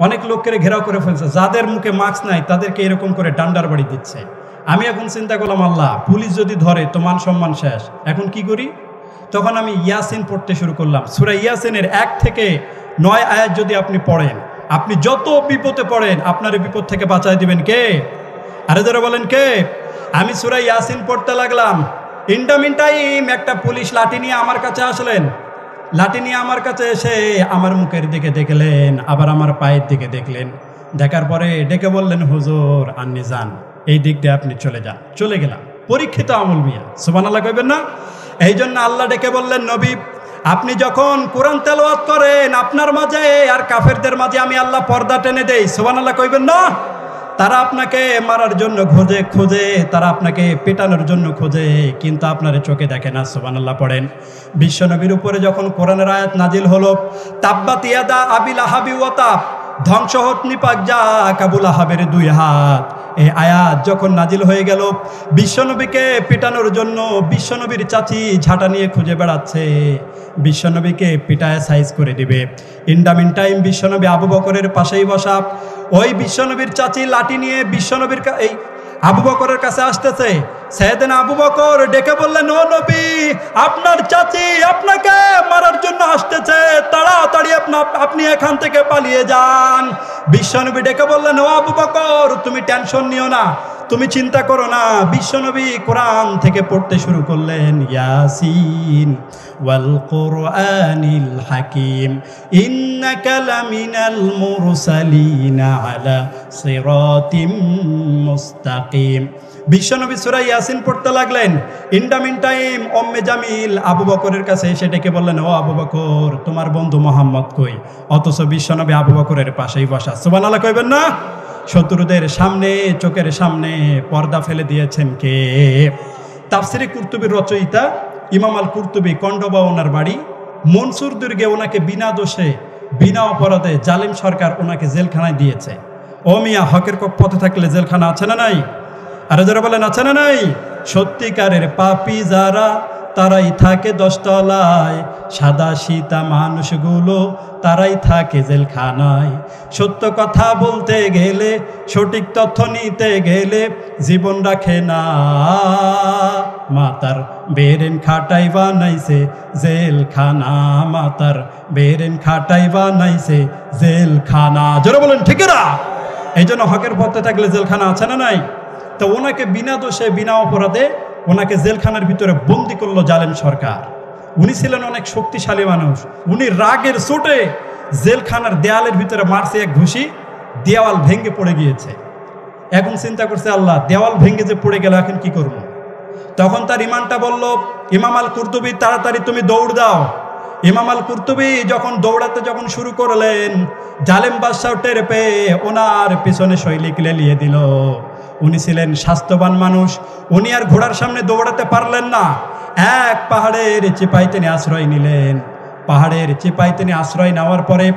অনেক লোককে ঘেরাও করে ফেলছে, যাদের মুখে মাস্ক নাই তাদেরকে এরকম করে ডান্ডার বাড়ি দিচ্ছে। আমি এখন চিন্তা করলাম, আল্লাহ, পুলিশ যদি ধরে তো মান সম্মান শেষ, এখন কি করি? তখন আমি ইয়াসিন পড়তে শুরু করলাম। সূরা ইয়াসিনের 1 থেকে 9 আয়াত যদি আপনি পড়েন, আপনি যত বিপদে পড়েন আপনার বিপদ থেকে বাঁচায় দিবেন কে? আরে যারা বলেন কে? আমি সূরা ইয়াসিন পড়তে লাগলাম, ইন্টারমিন টাইম একটা পুলিশ লাঠি নিয়ে আমার কাছে আসলেন। লাঠি নিয়ে আমার কাছে এসে আমার মুখের দিকে দেখলেন, আবার আমার পায়ের দিকে দেখলেন। দেখার পরে ডেকে বললেন, হুজুর আপনি যান, এই দিক দিয়ে আপনি চলে যান। চলে গেলাম। পরীক্ষিত আমল মিয়া, সুবহানাল্লাহ কইবেন না? এই জন্য আল্লাহ ডেকে বললেন, নবী আপনি যখন কোরআন তেলাওয়াত করেন আপনার মাঝে আর কাফেরদের মাঝে আমি আল্লাহ পর্দা টেনে দেই। সুবহানাল্লাহ কইবেন না? তারা আপনাকে মারার জন্য খোঁজে, তারা আপনাকে পেটানোর জন্য খোঁজে, কিন্তু আপনার চোখে দেখে না। সুবহানাল্লাহ পড়েন। বিশ্বনবীর উপরে যখন কোরআনের আয়াত নাজিল হলো, তাব্বাত ইয়াদা আবি লাহাবি ওয়া তাব, ধ্বংস হোক নিপাক যাক আবু লাহাবের 2 হাত, এই আয়াত যখন নাজিল হয়ে গেল, বিশ্বনবীকে পিটানোর জন্য বিশ্বনবীর চাচি ঝাঁটা নিয়ে খুঁজে বেড়াচ্ছে, বিশ্বনবীকে পিটায় সাইজ করে দিবে। ইন্ডামিন টাইম বিশ্বনবী আবু বকরের পাশেই বসা, ওই বিশ্বনবীর চাচি লাঠি নিয়ে বিশ্বনবীর এই আবু বকরের কাছে আসতেছে। সাইয়েদনা আবু বকর ডেকে বললেন, ও নবী, আপনার চাচি আপনাকে মারার জন্য আসতেছে, তাড়াতাড়ি আপনি এখান থেকে পালিয়ে যান। বিশ্বনবী ডেকে বললেন, ও আবু বকর, তুমি টেনশন নিও না, তুমি চিন্তা করো না। বিশ্বনবী কোরআন থেকে পড়তে শুরু করলেন, ইয়াসিন ওয়াল কুরআনিল হাকিম ইন্নাকা লামিনাল মুরসালিনা আলা সিরাতিম মুস্তাকিম। বিশ্বনবী সূরা ইয়াসিন পড়তে লাগলেন। ইন্ডামিন টাইম উম্মে জামিল আবু বকরের কাছে এসে ডেকে বললেন, ও আবু বকর, তোমার বন্ধু মোহাম্মদ কই? অথচ বিশ্বনবী আবু বকরের পাশেই বসা। সুবহানাল্লাহ কইবেন না? শত্রুদের সামনে, চোখের সামনে পর্দা ফেলে দিয়েছেন কে? তাফসিরে কুরতুবীর রচয়িতা ইমাম আল কুরতুবী, কন্ডবা ওনার বাড়ি, মনসুর দুর্গে ওনাকে বিনা দোষে বিনা অপরাধে জালিম সরকার ওনাকে জেলখানায় দিয়েছে। ও মিয়া, হকের পথে থাকলে জেলখানা আছে না নাই? আরে যারা বলেন আছে না নাই? সত্যিকারের পাপী যারা তারাই থাকে 10 তলায়, সাদা সীতা মানুষগুলো তারাই থাকে জেলখানায়। সত্য কথা বলতে গেলে, সঠিক তথ্য নিতে গেলে জীবন রাখে না, মাতার বেরেন খাটাই বানাইছে জেলখানা, মাতার বেরেন খাটাই বানাইছে জেলখানা। যারা বলেন ঠিক না? এই জন্য হকের পথে থাকলে জেলখানা আছে না নাই? তো ওনাকে বিনা দোষে বিনা অপরাধে ওনাকে জেলখানার ভিতরে বন্দি করলো জালেম সরকার। উনি ছিলেন অনেক শক্তিশালী মানুষ। উনি রাগের চোটে জেলখানার দেয়ালের ভিতরে মারছে এক ঘুষি, দেওয়াল ভেঙে পড়ে গিয়েছে। এখন চিন্তা করছে, আল্লাহ, দেওয়াল ভেঙে যে পড়ে গেল, এখন কি করব? তখন তার ইমানটা বলল, ইমাম আল কুরতুবী, তাড়াতাড়ি তুমি দৌড় দাও। ইমাম আল কুরতুবী যখন দৌড়াতে শুরু করলেন, জালেম বাদশাহ টের পেয়ে ওনার পিছনে সৈনিক লেলিয়ে দিল। উনি ছিলেন স্বাস্থ্যবান মানুষ, উনি আর ঘোড়ার সামনে দৌড়াতে পারলেন না। এক পাহাড়ের চিপায় তিনি আশ্রয় নিলেন। পাহাড়ের চিপায় তিনি আশ্রয় নেওয়ার পরে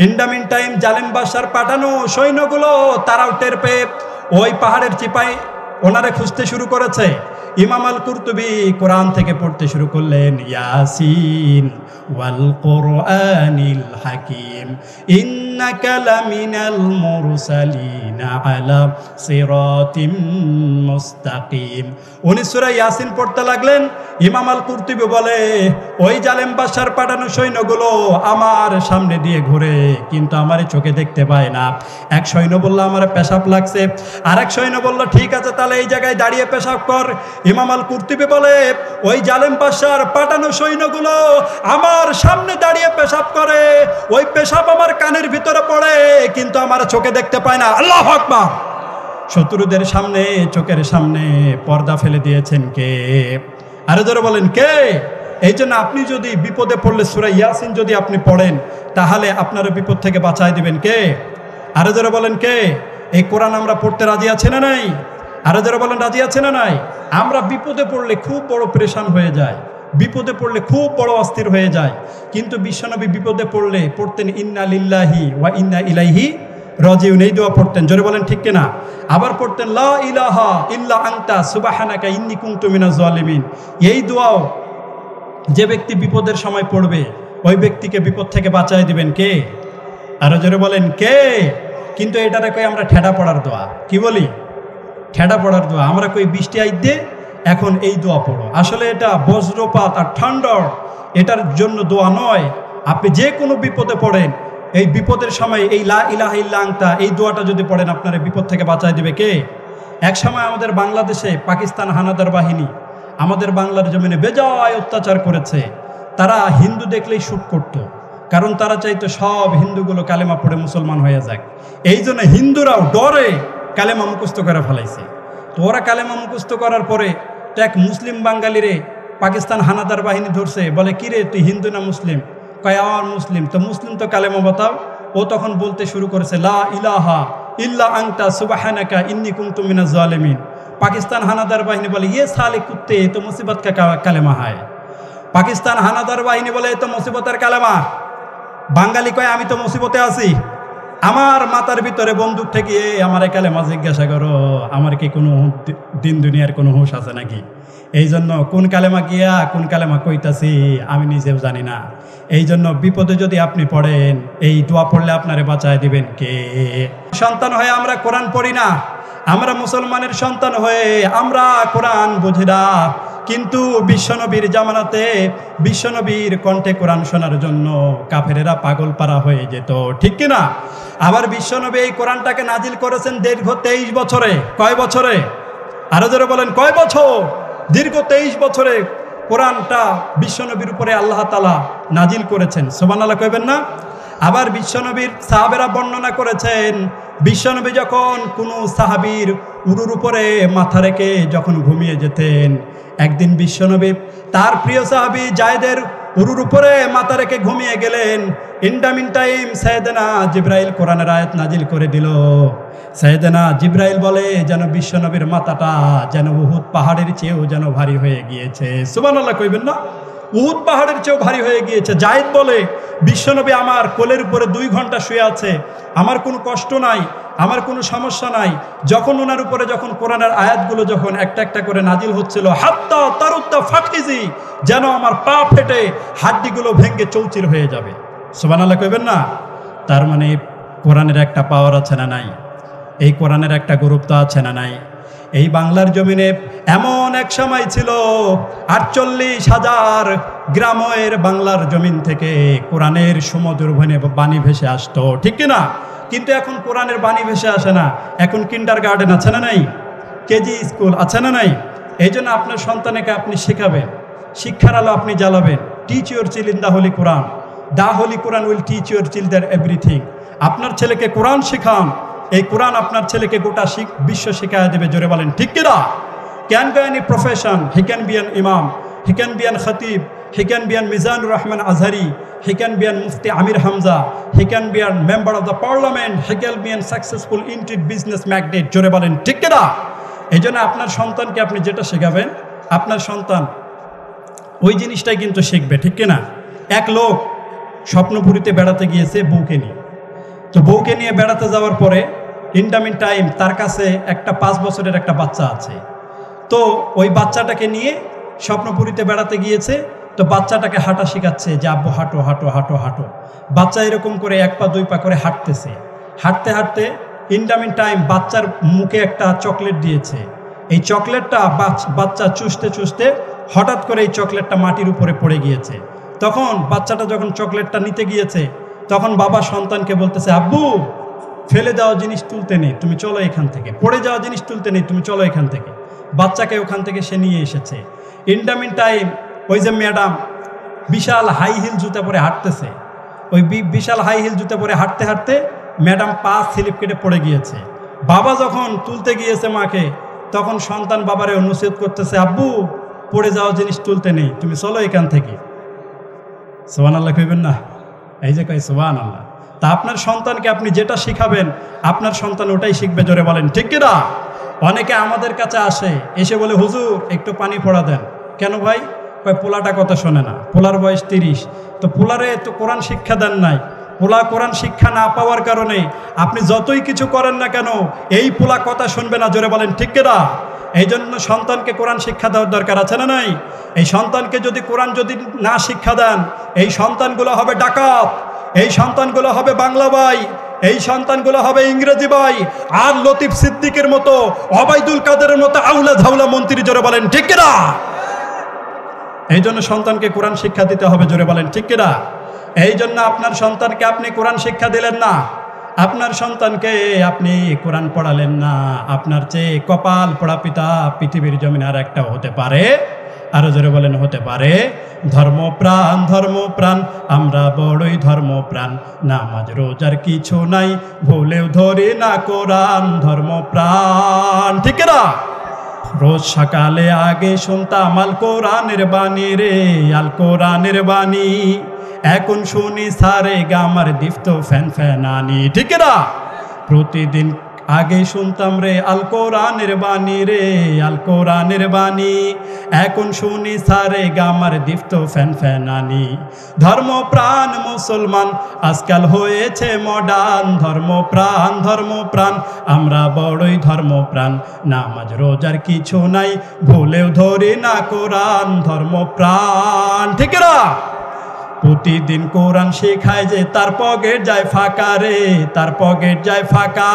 ইন্ডামিন টাইম জালেম বাদশার পাঠানো সৈন্যগুলো তারাও টের পেয়ে ওই পাহাড়ের চিপায় ওনারে খুঁজতে শুরু করেছে। ইমাম আল কুরতুবী কোরআন থেকে পড়তে শুরু করলেন, ইয়াসিন ওয়াল কুরআনিল হাকিম ইন্নাকা লামিনাল মুরসালিনা আলা সিরাতিম মুস্তাকিম। উনি সূরা ইয়াসিন পড়তে লাগলেন। ইমাম আল কুরতুবী বলে, ওই জালেম বাদশার পাঠানো সৈন্যগুলো আমার সামনে দিয়ে ঘুরে, কিন্তু আমার চোখে দেখতে পায় না। এক সৈন্য বলল, আমার পেশাব লাগছে। আরেক সৈন্য বলল, ঠিক আছে, তাহলে এই জায়গায় দাঁড়িয়ে পেশাব কর। ইমাম আল কুরতুবী বলে, ওই জালেম বাদশার পাঠানো সৈন্যগুলো আমার সামনে দাঁড়িয়ে পেশাব করে, ওই পেশাব আমার কানের ভিতরে পড়ে, কিন্তু আমার চোখে দেখতে পায় না। আল্লাহু আকবার! শত্রুদের সামনে, চোখের সামনে পর্দা ফেলে দিয়েছেন কে? আরে যারা বলেন কে? এই জন্য আপনি যদি বিপদে পড়লে সূরা ইয়াসিন যদি আপনি পড়েন, তাহলে আপনার বিপদ থেকে বাঁচায় দিবেন কে? আরো যারা বলেন কে? এই কোরআন আমরা পড়তে রাজি আছে না নাই? আরো যারা বলেন রাজি আছে না নাই? আমরা বিপদে পড়লে খুব বড় পেরেশান হয়ে যায়, বিপদে পড়লে খুব বড় অস্থির হয়ে যায়। কিন্তু বিশ্বনবী বিপদে পড়লে পড়তেন ইন্না লিল্লাহি ওয়া ইন্না ইলাইহি রাজিউন, এই দোয়া পড়তেন। জোরে বলেন ঠিক কিনা? আবার পড়তেন লা ইলাহা ইল্লা আনতা সুবহানাকা ইন্নী কুনতু মিনাজ জালিমিন। এই দোয়াও যে ব্যক্তি বিপদের সময় পড়বে ওই ব্যক্তিকে বিপদ থেকে বাঁচায় দিবেন কে? আরো জোরে বলেন কে? কিন্তু এটারে কই আমরা ঠেডা পড়ার দোয়া। কি বলি? ঠেডা পড়ার দোয়া। আমরা কই বৃষ্টি আইতে এখন এই দোয়া পড়ো। আসলে এটা বজ্রপাত আর ঠান্ডার এটার জন্য দোয়া নয়। আপনি যে কোনো বিপদে পড়েন, এই বিপদের সময় এই লা ইলাহা ইল্লা আনতা এই দোয়াটা যদি পড়েন আপনারা বিপদ থেকে বাঁচায় দিবে কে? এক সময় আমাদের বাংলাদেশে পাকিস্তান হানাদার বাহিনী আমাদের বাংলার জমিনে বেজায় অত্যাচার করেছে। তারা হিন্দু দেখলেই শুট করত, কারণ তারা চাইতো সব হিন্দুগুলো কালেমা পড়ে মুসলমান হয়ে যাক। এই জন্য হিন্দুরাও ডরে কালেমা মুখস্থ করে ফেলাইছে। তো ওরা কালেমা মুখস্থ করার পরে তো এক মুসলিম বাঙালিরে পাকিস্তান হানাদার বাহিনী ধরছে, বলে কিরে তুই হিন্দু না মুসলিম? কয় আমার মুসলিম। তো মুসলিম তো কালেমা বাতাও। ও তখন বলতে শুরু করেছে লা ইলাহা ইল্লা আনতা সুবহানাকা ইন্নী কুনতু মিনাজ জালিমিন। পাকিস্তান হানাদার বাহিনী বলে ইয়ে সালে কুত্তে, এ তো মুসিবত কা কালেমা হয়। পাকিস্তান হানাদার বাহিনী বলে এ তো মুসিবতের কালেমা। বাঙালি কয় আমি তো মুসিবতে আছি, আমার মাথার ভিতরে বন্দুক ঠেকিয়ে আমার কালেমা জিজ্ঞাসা করো, আমার কি কোনো দিন দুনিয়ার কোনো হুঁশ আছে নাকি? এই জন্য কোন কালেমা গিয়া কোন কালেমা কইতাছি আমি নিজেও জানি না। এই জন্য বিপদে যদি আপনি পড়েন এই দোয়া পড়লে আপনারে বাঁচায় দিবেন কে? সন্তান হয়ে আমরা কোরআন পড়ি না, আমরা মুসলমানের সন্তান হয়ে আমরা কোরআন বুঝি না। কিন্তু বিশ্বনবীর জামানাতে বিশ্বনবীর কণ্ঠে কোরআন শোনার জন্য কাফেরেরা পাগল পারা হয়ে যেত, ঠিক কিনা? আবার বিশ্বনবী এই কোরআনটাকে নাজিল করেছেন দীর্ঘ 23 বছরে। কয় বছরে? আরো জোরে বলেন কয় বছর? দীর্ঘ 23 বছরে কোরআনটা বিশ্বনবীর উপরে আল্লাহ তাআলা নাজিল করেছেন। সুবহানাল্লাহ কইবেন না? আবার বিশ্বনবীর সাহাবেরা বর্ণনা করেছেন বিশ্বনবী যখন কোনো সাহাবীর উরুর উপরে মাথা রেখে যখন ঘুমিয়ে যেতেন, একদিন বিশ্বনবী তার প্রিয় সাহাবী জায়েদের উরুর উপরে মাথা রেখে ঘুমিয়ে গেলেন। ইন দ্য মিন টাইম সাইয়েদনা জিবরাইল কোরআনের আয়াত নাজিল করে দিল। সাইয়েদনা জিবরাইল বলে যেন বিশ্বনবীর মাথাটা যেন উহুদ পাহাড়ের চেয়েও যেন ভারী হয়ে গিয়েছে। সুবহানাল্লাহ কইবেন না? উহুদ পাহাড়ের চেয়েও ভারী হয়ে গিয়েছে। জায়েদ বলে বিশ্বনবী আমার কোলের উপরে 2 ঘন্টা শুয়ে আছে, আমার কোনো কষ্ট নাই, আমার কোনো সমস্যা নাই। যখন ওনার উপরে যখন কোরআনের আয়াতগুলো যখন একটা একটা করে নাজিল হচ্ছিল, হাত্তা তারুত্তা ফাকিজি, যেন আমার পা ফেটে হাড্ডিগুলো ভেঙে চৌচির হয়ে যাবে। সুবহানাল্লাহ কইবেন না? তার মানে কোরআনের একটা পাওয়ার আছে না নাই? এই কোরআনের একটা গুরুত্ব আছে না নাই? এই বাংলার জমিনে এমন এক সময় ছিল 48,000 গ্রামের বাংলার জমিন থেকে কোরআনের সমুদ্র বাণী ভেসে আসতো, ঠিক কিনা? কিন্তু এখন কোরআনের বাণী ভেসে আসে না। এখন কিন্ডার গার্ডেন আছে না নাই? কেজি স্কুল আছে না নাই? এই জন্য আপনার সন্তানকে আপনি শেখাবেন, শিক্ষার আলো আপনি জ্বালাবেন। Teach your child in the holy Quran, the holy Quran will teach your children everything. আপনার ছেলেকে কোরআন শেখান, এই কোরআন আপনার ছেলেকে গোটা বিশ্ব শিখায় দেবে। জোরে বলেন ঠিক কিনা? Can be any profession, he can be an imam, he can be an khatib, he can be an Mizanur Rahman Azhari, he can be an Mufti Amir Hamza, he can be an member of the parliament, he can be an successful indeed business magnate. জোরে বলেন ঠিক কিনা? এই জন্য আপনার সন্তানকে আপনি যেটা শেখাবেন আপনার সন্তান ওই জিনিসটাই কিন্তু শিখবে, ঠিক কিনা? এক লোক স্বপ্নপুরীতে বেড়াতে গিয়েছে বউকে নিয়ে। তো বউকে নিয়ে বেড়াতে যাওয়ার পরে ইন দ্য মিন টাইম তার কাছে একটা 5 বছরের একটা বাচ্চা আছে। তো ওই বাচ্চাটাকে নিয়ে স্বপ্নপুরীতে বেড়াতে গিয়েছে। তো বাচ্চাটাকে হাঁটা শেখাচ্ছে যে আব্বু হাঁটো হাঁটো হাঁটো হাঁটো। বাচ্চা এরকম করে 1 পা 2 পা করে হাঁটতেছে। হাঁটতে হাঁটতে ইন দ্য মিন টাইম বাচ্চার মুখে একটা চকলেট দিয়েছে। এই চকলেটটা বাচ্চা চুষতে চুষতে হঠাৎ করে এই চকলেটটা মাটির উপরে পড়ে গিয়েছে। তখন বাচ্চাটা যখন চকলেটটা নিতে গিয়েছে তখন বাবা সন্তানকে বলতেছে, আব্বু ফেলে দেওয়া জিনিস তুলতে নেই, তুমি চলো এখান থেকে। পড়ে যাওয়া জিনিস তুলতে নেই, তুমি চলো এখান থেকে। বাচ্চাকে ওখান থেকে সে নিয়ে এসেছে। ইন দ্য মিন টাইম ওই যে ম্যাডাম বিশাল হাই হিল জুতা পরে হাঁটতেছে। ওই বিশাল হাই হিল জুতা পরে হাঁটতে হাঁটতে ম্যাডাম পা স্লিপ কেটে পড়ে গিয়েছে। বাবা যখন তুলতে গিয়েছে মাকে, তখন সন্তান বাবারে অনুচ্ছেদ করতেছে, আব্বু পড়ে যাওয়া জিনিস তুলতে নেই, তুমি চলো এখান থেকে। সুবহানাল্লাহ কইবেন না? এই যে কয় সুবহানাল্লাহ। তা আপনার সন্তানকে আপনি যেটা শিখাবেন আপনার সন্তান ওটাই শিখবে, জোরে বলেন ঠিক কিনা? অনেকে আমাদের কাছে আসে, এসে বলে হুজুর একটু পানি পড়া দেন। কেন ভাই? কয় পোলাটা কথা শোনে না, পোলার বয়স 30। তো পোলারে তো কোরআন শিক্ষা দেন নাই। পোলা কোরআন শিক্ষা না পাওয়ার কারণে আপনি যতই কিছু করেন না কেন এই পোলা কথা শুনবে না, জোরে বলেন ঠিক কিনা? এই জন্য সন্তানকে কোরআন শিক্ষা দেওয়ার দরকার আছে না নাই? এই সন্তানকে যদি কোরআন যদি না শিক্ষা দেন, এই সন্তানগুলো হবে ডাকাত, এই সন্তানগুলো হবে বাংলা ভাই, এই সন্তানগুলো হবে ইংরেজি ভাই, আর লতিফ সিদ্দিকের মতো, ওবায়দুল কাদেরের মতো আউলা ঝাউলা মন্ত্রী, জোরে বলেন ঠিক কিনা? এই জন্য সন্তানকে কোরআন শিক্ষা দিতে হবে, জোরে বলেন ঠিক কিনা? এই জন্য আপনার সন্তানকে আপনি কোরআন শিক্ষা দিলেন না, আপনার সন্তানকে আপনি কোরআন পড়ালেন না, আপনার চেয়ে কপাল পোড়া পিতা পৃথিবীর জমিনে আর একটা হতে পারে? আরো জোরে বলেন হতে পারে? ধর্মপ্রাণ ধর্মপ্রাণ আমরা বড়ই ধর্মপ্রাণ, নামাজ রোজার কিছু নাই ভুলেও ধরি না কোরআন, ধর্মপ্রাণ ঠিক না? রোজ সকালে আগে শুনতাম আল কোরআনের বাণী রে, আল কোরআনের বাণী, এখন শুনি সারে গামার দীপ্ত ফ্যান ফ্যানানি ঠিক না? প্রতিদিন আগে শুনতাম রে আল কোরআনের বাণী রে, আল কোরআনের বাণী, এখন শুনি সারে গামার দীপ্ত ফ্যান ফ্যানানি। ধর্মপ্রাণ মুসলমান আজকাল হয়েছে মডার্ন, ধর্মপ্রাণ ধর্মপ্রাণ আমরা বড়ই ধর্মপ্রাণ, নামাজ রোজার কিছু নাই ভুলেও ধরি না কোরআন, ধর্মপ্রাণ ঠিক না? প্রতিদিন কোরআন শেখায় যে তার পকেট যায় ফাঁকা রে, তার পকেট যায় ফাঁকা,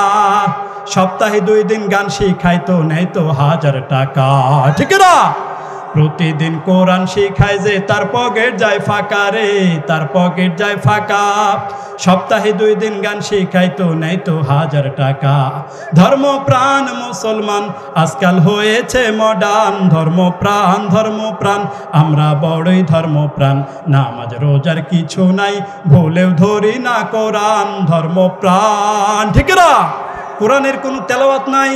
সপ্তাহে 2 দিন গান শিখায় তো নেই তো 1000 টাকা ঠিক না? প্রতিদিন কোরআন শিখায় যে তার পকেট যায় ফাঁকা রে, তার পকেট যায় ফাঁকা, সপ্তাহে 2 দিন গান শিখায় তো নেই তো 1000 টাকা। ধর্মপ্রাণ মুসলমান আজকাল হয়েছে মডার্ন, ধর্মপ্রাণ ধর্মপ্রাণ আমরা বড়ই ধর্মপ্রাণ, নামাজ রোজার কিছু নাই ভুলেও ধরি না কোরআন, ধর্মপ্রাণ ঠিক না? কোরআনের কোনো তেলাওয়াত নাই,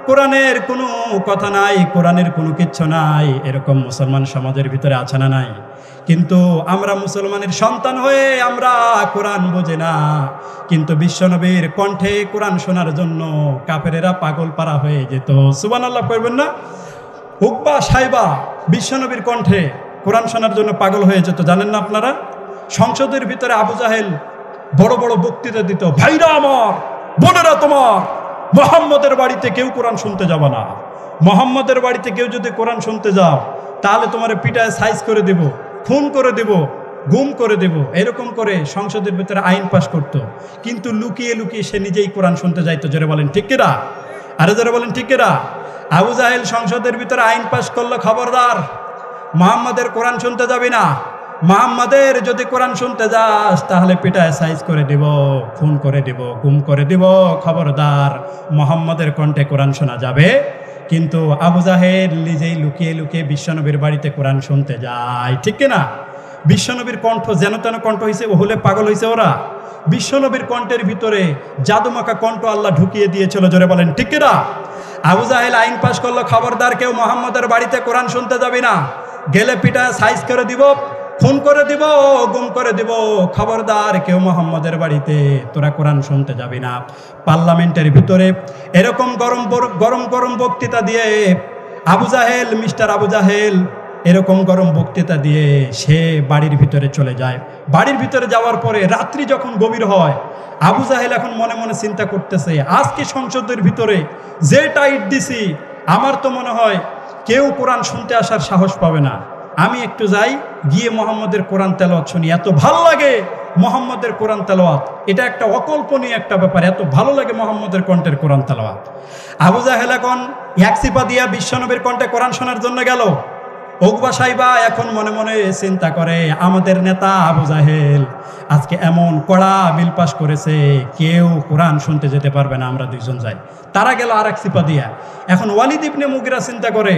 কোরআনের কোনো কথা নাই, কোরআনের কোনো কিচ্ছু নাই, এরকম মুসলমান সমাজের ভিতরে আছে না নাই? কিন্তু আমরা মুসলমানের সন্তান হয়ে আমরা কোরআন বুঝি না, কিন্তু বিশ্বনবীর কণ্ঠে কোরআন শোনার জন্য কাফেরেরা পাগল পারা হয়ে যেত। সুবহানাল্লাহ পড়বেন না? উকবা সাইবা বিশ্বনবীর কণ্ঠে কোরআন শোনার জন্য পাগল হয়ে যেত, জানেন না আপনারা? সংসদের ভিতরে আবু জাহেল বড় বড় বক্তৃতা দিত, ভাইরা আমার, বোনেরা তোমার, মুহাম্মদের বাড়িতে কেউ কোরআন শুনতে যাবে না, মুহাম্মদের বাড়িতে কেউ যদি কোরআন শুনতে যাও তাহলে তোমার পিটায় সাইজ করে দেব, খুন করে দেব, গুম করে দেব, এরকম করে সংসদের ভিতরে আইন পাশ করত। কিন্তু লুকিয়ে লুকিয়ে সে নিজেই কোরআন শুনতে যাইতো, জোরে বলেন ঠিক কিনা? আরে জোরে বলেন ঠিক কিনা? আবু জাহেল সংসদের ভিতরে আইন পাশ করলো, খবরদার মুহাম্মদের কোরআন শুনতে যাবি না, মুহাম্মাদের যদি কোরআন শুনতে যাস তাহলে পিটায় সাইজ করে দিব, খুন করে দিব, গুম করে দিব, খবরদার মুহাম্মাদের কণ্ঠে কোরআন শোনা যাবে। কিন্তু আবু জাহেল নিজেই লুকিয়ে লুকিয়ে বিশ্বনবীর বাড়িতে কোরআন শুনতে যায়, ঠিক কিনা? বিশ্বনবীর কণ্ঠ যেন তেন কণ্ঠ হয়েছে, হলে পাগল হয়েছে ওরা। বিশ্বনবীর কণ্ঠের ভিতরে জাদুমাখা কণ্ঠ আল্লাহ ঢুকিয়ে দিয়েছিল, জোরে বলেন ঠিক কিনা? আবু জাহেল আইন পাশ করলো, খবরদার কেউ মুহাম্মাদের বাড়িতে কোরআন শুনতে যাবি না, গেলে পিটায় সাইজ করে দিব, খুন করে দিব, গুম করে দিব, খবরদার কেউ মুহাম্মাদের বাড়িতে তোরা কোরআন শুনতে যাবি না। পার্লামেন্টের ভিতরে এরকম গরম গরম গরম বক্তৃতা দিয়ে আবু জাহেল, মিস্টার আবু জাহেল এরকম গরম বক্তৃতা দিয়ে সে বাড়ির ভিতরে চলে যায়। বাড়ির ভিতরে যাওয়ার পরে রাত্রি যখন গভীর হয়, আবু জাহেল এখন মনে মনে চিন্তা করতেছে, আজকে সংসদের ভিতরে যে টাইট দিছি, আমার তো মনে হয় কেউ কোরআন শুনতে আসার সাহস পাবে না, আমি একটু যাই, গিয়ে মুহাম্মদের কোরআন তেলাওয়াত শুনি। এত ভালো লাগে মুহাম্মদের কোরআন তেলাওয়াত, এটা একটা অকল্পনীয় একটা ব্যাপার, এত ভালো লাগে মুহাম্মদের কণ্ঠের কোরআন তেলাওয়াত। আবু জাহেল এখন এক সিপা দিয়া বিশ্বনবীর কণ্ঠে কোরআন শোনার জন্য গেল। উকবা সাইবা এখন মনে মনে চিন্তা করে, আমাদের নেতা আবু জাহেল আজকে এমন কড়া বিল পাস করেছে, কেউ কোরআন শুনতে যেতে পারবে না, আমরা দুইজন যাই। তারা গেল আর এক সিপা দিয়া। এখন ওয়ালিদ ইবনে মুগিরা চিন্তা করে,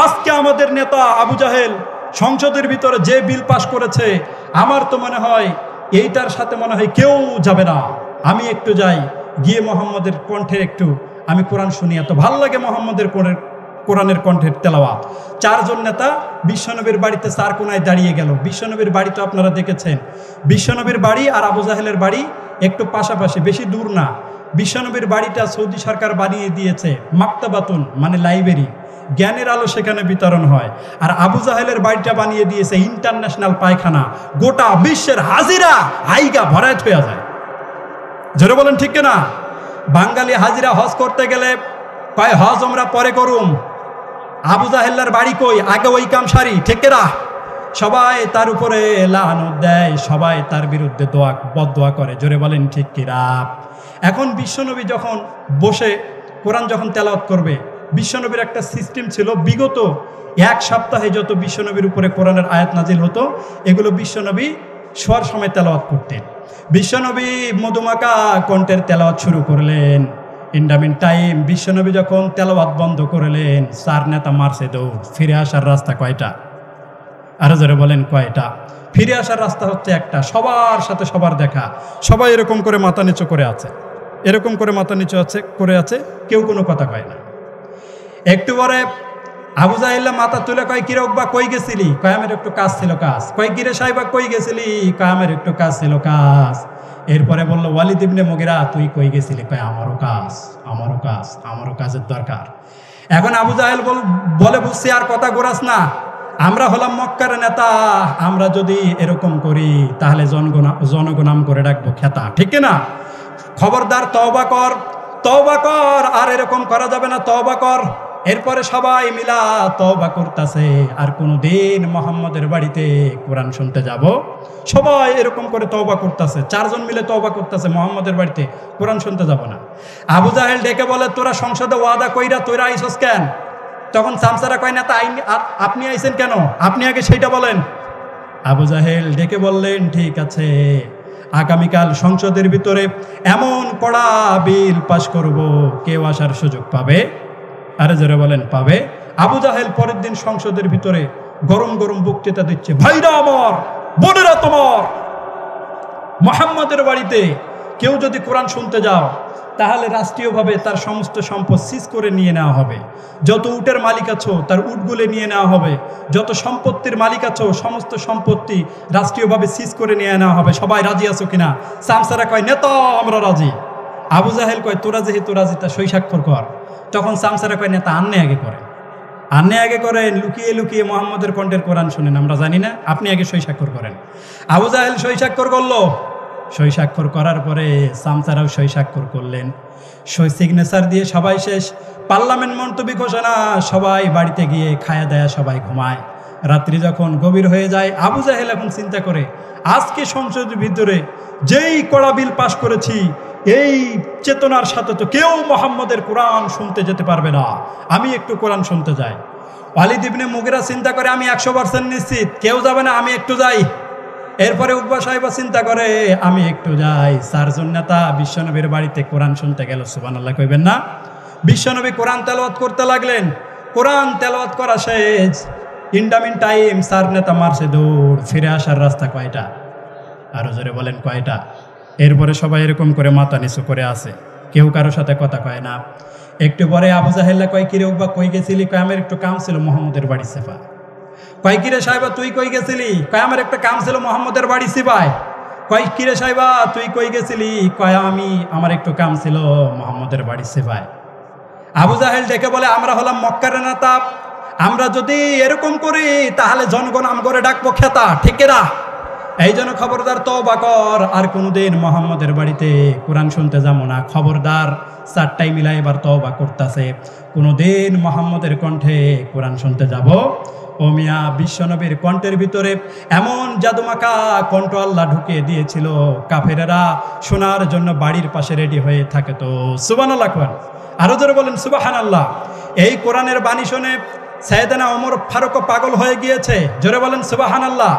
আজকে আমাদের নেতা আবু জাহেল সংসদের ভিতরে যে বিল পাস করেছে, আমার তো মনে হয় এইটার সাথে মনে হয় কেউ যাবে না, আমি একটু যাই, গিয়ে মুহাম্মদের কণ্ঠে একটু আমি কোরআন শুনি, এত ভালো লাগে মুহাম্মদের কোরআনের কণ্ঠের তেলাওয়াত। 4 জন নেতা বিশ্বনবীর বাড়িতে 4 কোণায় দাঁড়িয়ে গেল। বিশ্বনবীর বাড়ি তো আপনারা দেখেছেন, বিশ্বনবীর বাড়ি আর আবু জাহেলের বাড়ি একটু পাশাপাশি, বেশি দূর না। বিশ্বনবীর বাড়িটা সৌদি সরকার বানিয়ে দিয়েছে মাকতাবাতুন, মানে লাইব্রেরি, জ্ঞানের আলো সেখানে বিতরণ হয়। আর আবু জাহেলের বাড়িটা বানিয়ে দিয়েছে ইন্টারন্যাশনাল পায়খানা, গোটা বিশ্বের হাজিরা হাইগা ভরায় হয়ে যায়। জোরে বলেন ঠিক কিনা? বাঙালি হাজিরা হজ করতে গেলে কয় হজ আমরা পরে করুম, আবু জাহেলের বাড়ি কই, আগে ওই কাম সারি, ঠিক কিনা? সবাই তার উপরে লানত দেয়, সবাই তার বিরুদ্ধে বদদোয়া করে। জোরে বলেন ঠিক কিনা? এখন বিশ্বনবী যখন বসে কোরআন যখন তেলাওয়াত করবে, বিশ্বনবীর একটা সিস্টেম ছিল, বিগত 1 সপ্তাহে যত বিশ্বনবীর উপরে কোরআনের আয়াত নাজিল হতো এগুলো বিশ্বনবী শোয়ার সময় তেলাওয়াত করতেন। বিশ্বনবী মধুমাকা কণ্ঠের তেলাওয়াত শুরু করলেন। ইন্ডামিন টাইম বিশ্বনবী যখন তেলাওয়াত বন্ধ করলেন, 4 নেতা মারছে দৌড়। ফিরে আসার রাস্তা কয়টা? আরো জোরে বলেন কয়টা? ফিরে আসার রাস্তা হচ্ছে একটা, সবার সাথে সবার দেখা। সবাই এরকম করে মাথা নিচু করে আছে, এরকম করে মাথা নিচু করে আছে, কেউ কোনো কথা কয় না। একটু পরে আবু জাহেল মাথা তুলে কয়, কিরে ওকবা কই গেছিলি? কয় আমার একটু কাজ ছিল কাজ। কয় কিরে সাহেবা কই গেছিলি? কয় আমার একটু কাজ ছিল কাজ। এরপরে বললো, ওয়ালিদ ইবনে মুগিরা তুই কই গেছিলি? কয় আমারও কাজ, আমারও কাজ, আমারও কাজের দরকার। এখন আবু জাহেল বলে, বুঝছি আর কথা গোরাস না, আমরা হলাম মক্কার নেতা, আমরা যদি এরকম করি তাহলে জনগণাম করে রাখবো খেতা, ঠিক না? খবরদার, তওবা কর, তওবা কর, আর এরকম করা যাবে না, তওবা কর। এরপরে সবাই মিলা তওবা করতেছে, আর কোনোদিন মোহাম্মদের বাড়িতে কোরআন শুনতে যাব। সবাই এরকম করে তওবা করতেছে, 4 জন মিলে তওবা করতেছে, মোহাম্মদের বাড়িতে কোরআন শুনতে যাব না। আবু জাহেল ডেকে বলে, তোরা সংসদে ওয়াদা কইরা তোরা আইসস কেন? তখন সামসারা কয় না, তা আপনি আইছেন কেন? আপনি আগে সেইটা বলেন। আবু জাহেল ডেকে বললেন, ঠিক আছে, আগামীকাল সংসদের ভিতরে এমন কড়া বিল পাশ করব, কেউ আসার সুযোগ পাবে? আরে জোরে বলেন পাবে? আবু জাহেল পরের দিন সংসদের ভিতরে গরম গরম বক্তৃতা দিচ্ছে, ভাইরা আমার, বোনেরা তোমার, মুহাম্মদের বাড়িতে কেউ যদি কোরআন শুনতে যাও তাহলে রাষ্ট্রীয়ভাবে তার সমস্ত সম্পদ সিজ করে নিয়ে নেওয়া হবে। যত উটের মালিক আছো তার উটগুলো নিয়ে নেওয়া হবে, যত সম্পত্তির মালিক আছো সমস্ত সম্পত্তি রাষ্ট্রীয়ভাবে সিজ করে নিয়ে নেওয়া হবে। সবাই রাজি আছো কিনা? সামসারা কয়, নেতা আমরা রাজি। আবু জাহেল কয়, তোরা যেহেতু রাজি তা সই স্বাক্ষর কর। তখন সামসারা কয়, নেতা আন্নে আগে করেন, আন্নে আগে করেন, লুকিয়ে লুকিয়ে মোহাম্মদের কণ্ঠের কোরআন শুনেন, আমরা জানি না, আপনি আগে সই স্বাক্ষর করেন। আবু জাহেল সই স্বাক্ষর করলো। সই স্বাক্ষর করার পরে সামসারাও সই স্বাক্ষর করলেন। সই সিগনেচার দিয়ে সবাই শেষ। পার্লামেন্ট মন্তব্য ঘোষণা, সবাই বাড়িতে গিয়ে খায়া দেয়া সবাই ঘুমায়। রাত্রি যখন গভীর হয়ে যায়, আবু জাহেল এখন চিন্তা করে, আজকে সংসদের ভিতরে যেই কড়া বিল পাশ করেছি, এই চেতনার সাথে তো কেউ মোহাম্মদের কোরআন শুনতে যেতে পারবে না, আমি একটু কোরআন শুনতে যাই। ওয়ালিদ ইবনে মুগিরা চিন্তা করে, আমি 100% নিশ্চিত কেউ যাবে না, আমি একটু যাই। এরপরে উকবা সাহেবা চিন্তা করে, আমি একটু যাই। 4 জন নেতা বিশ্বনবীর বাড়িতে কোরআন শুনতে গেল। সুবহানাল্লাহ কইবেন না? বিশ্বনবী কোরআন তেলাওয়াত করতে লাগলেন। কোরআন তেলাওয়াত করা শেষ, ইন্ডামিন টাইম 4 নেতা মারছে দৌড়। ফিরে আসার রাস্তা কয়টা? আরো জোরে বলেন কয়টা? এরপরে সবাই এরকম করে মাথা নিচু করে আছে, কেউ কারোর সাথে কথা কয় না। একটু পরে আবু জাহেল কয়, কিরে উকবা কই গেছিলি? কয় আমার একটু কাম ছিল মোহাম্মদের বাড়ি সেফা। কয় কিরে সাহেবা তুই কই গেছিলি? কয় আমার একটা কাম ছিল মোহাম্মদের বাড়ি সিবাই। কয় কিরে সাহেবা তুই কই গেছিলি? কয় আমার একটু কাম ছিল মোহাম্মদের বাড়ি সিবাই। আবু জাহেল ডেকে বলে, আমরা হলাম মক্কার নেতা, আমরা যদি এরকম করি তাহলে জনগণ আম করে ডাকবো খেতা, ঠিক না? এই জন্য খবরদার তওবা কর, আর কোনোদিন মোহাম্মদের বাড়িতে কোরআন শুনতে যাবো না। খবরদার, 4টাই মিলাই এবার তওবা করতেছে, কোনোদিন মোহাম্মদের কণ্ঠে কোরআন শুনতে যাব। ও মিয়া, বিশ্বনবীর কণ্ঠের ভিতরে এমন জাদুমাকা কণ্ঠ আল্লাহ ঢুকিয়ে দিয়েছিল, কাফেরেরা শোনার জন্য বাড়ির পাশে রেডি হয়ে থাকে। তো সুবহানাল্লাহ কোন, আরো জোরে বলেন সুবহানাল্লাহ। এই কোরআনের বাণী শুনে সাইয়েদনা ওমর ফারুক পাগল হয়ে গিয়েছে। জোরে বলেন সুবহানাল্লাহ।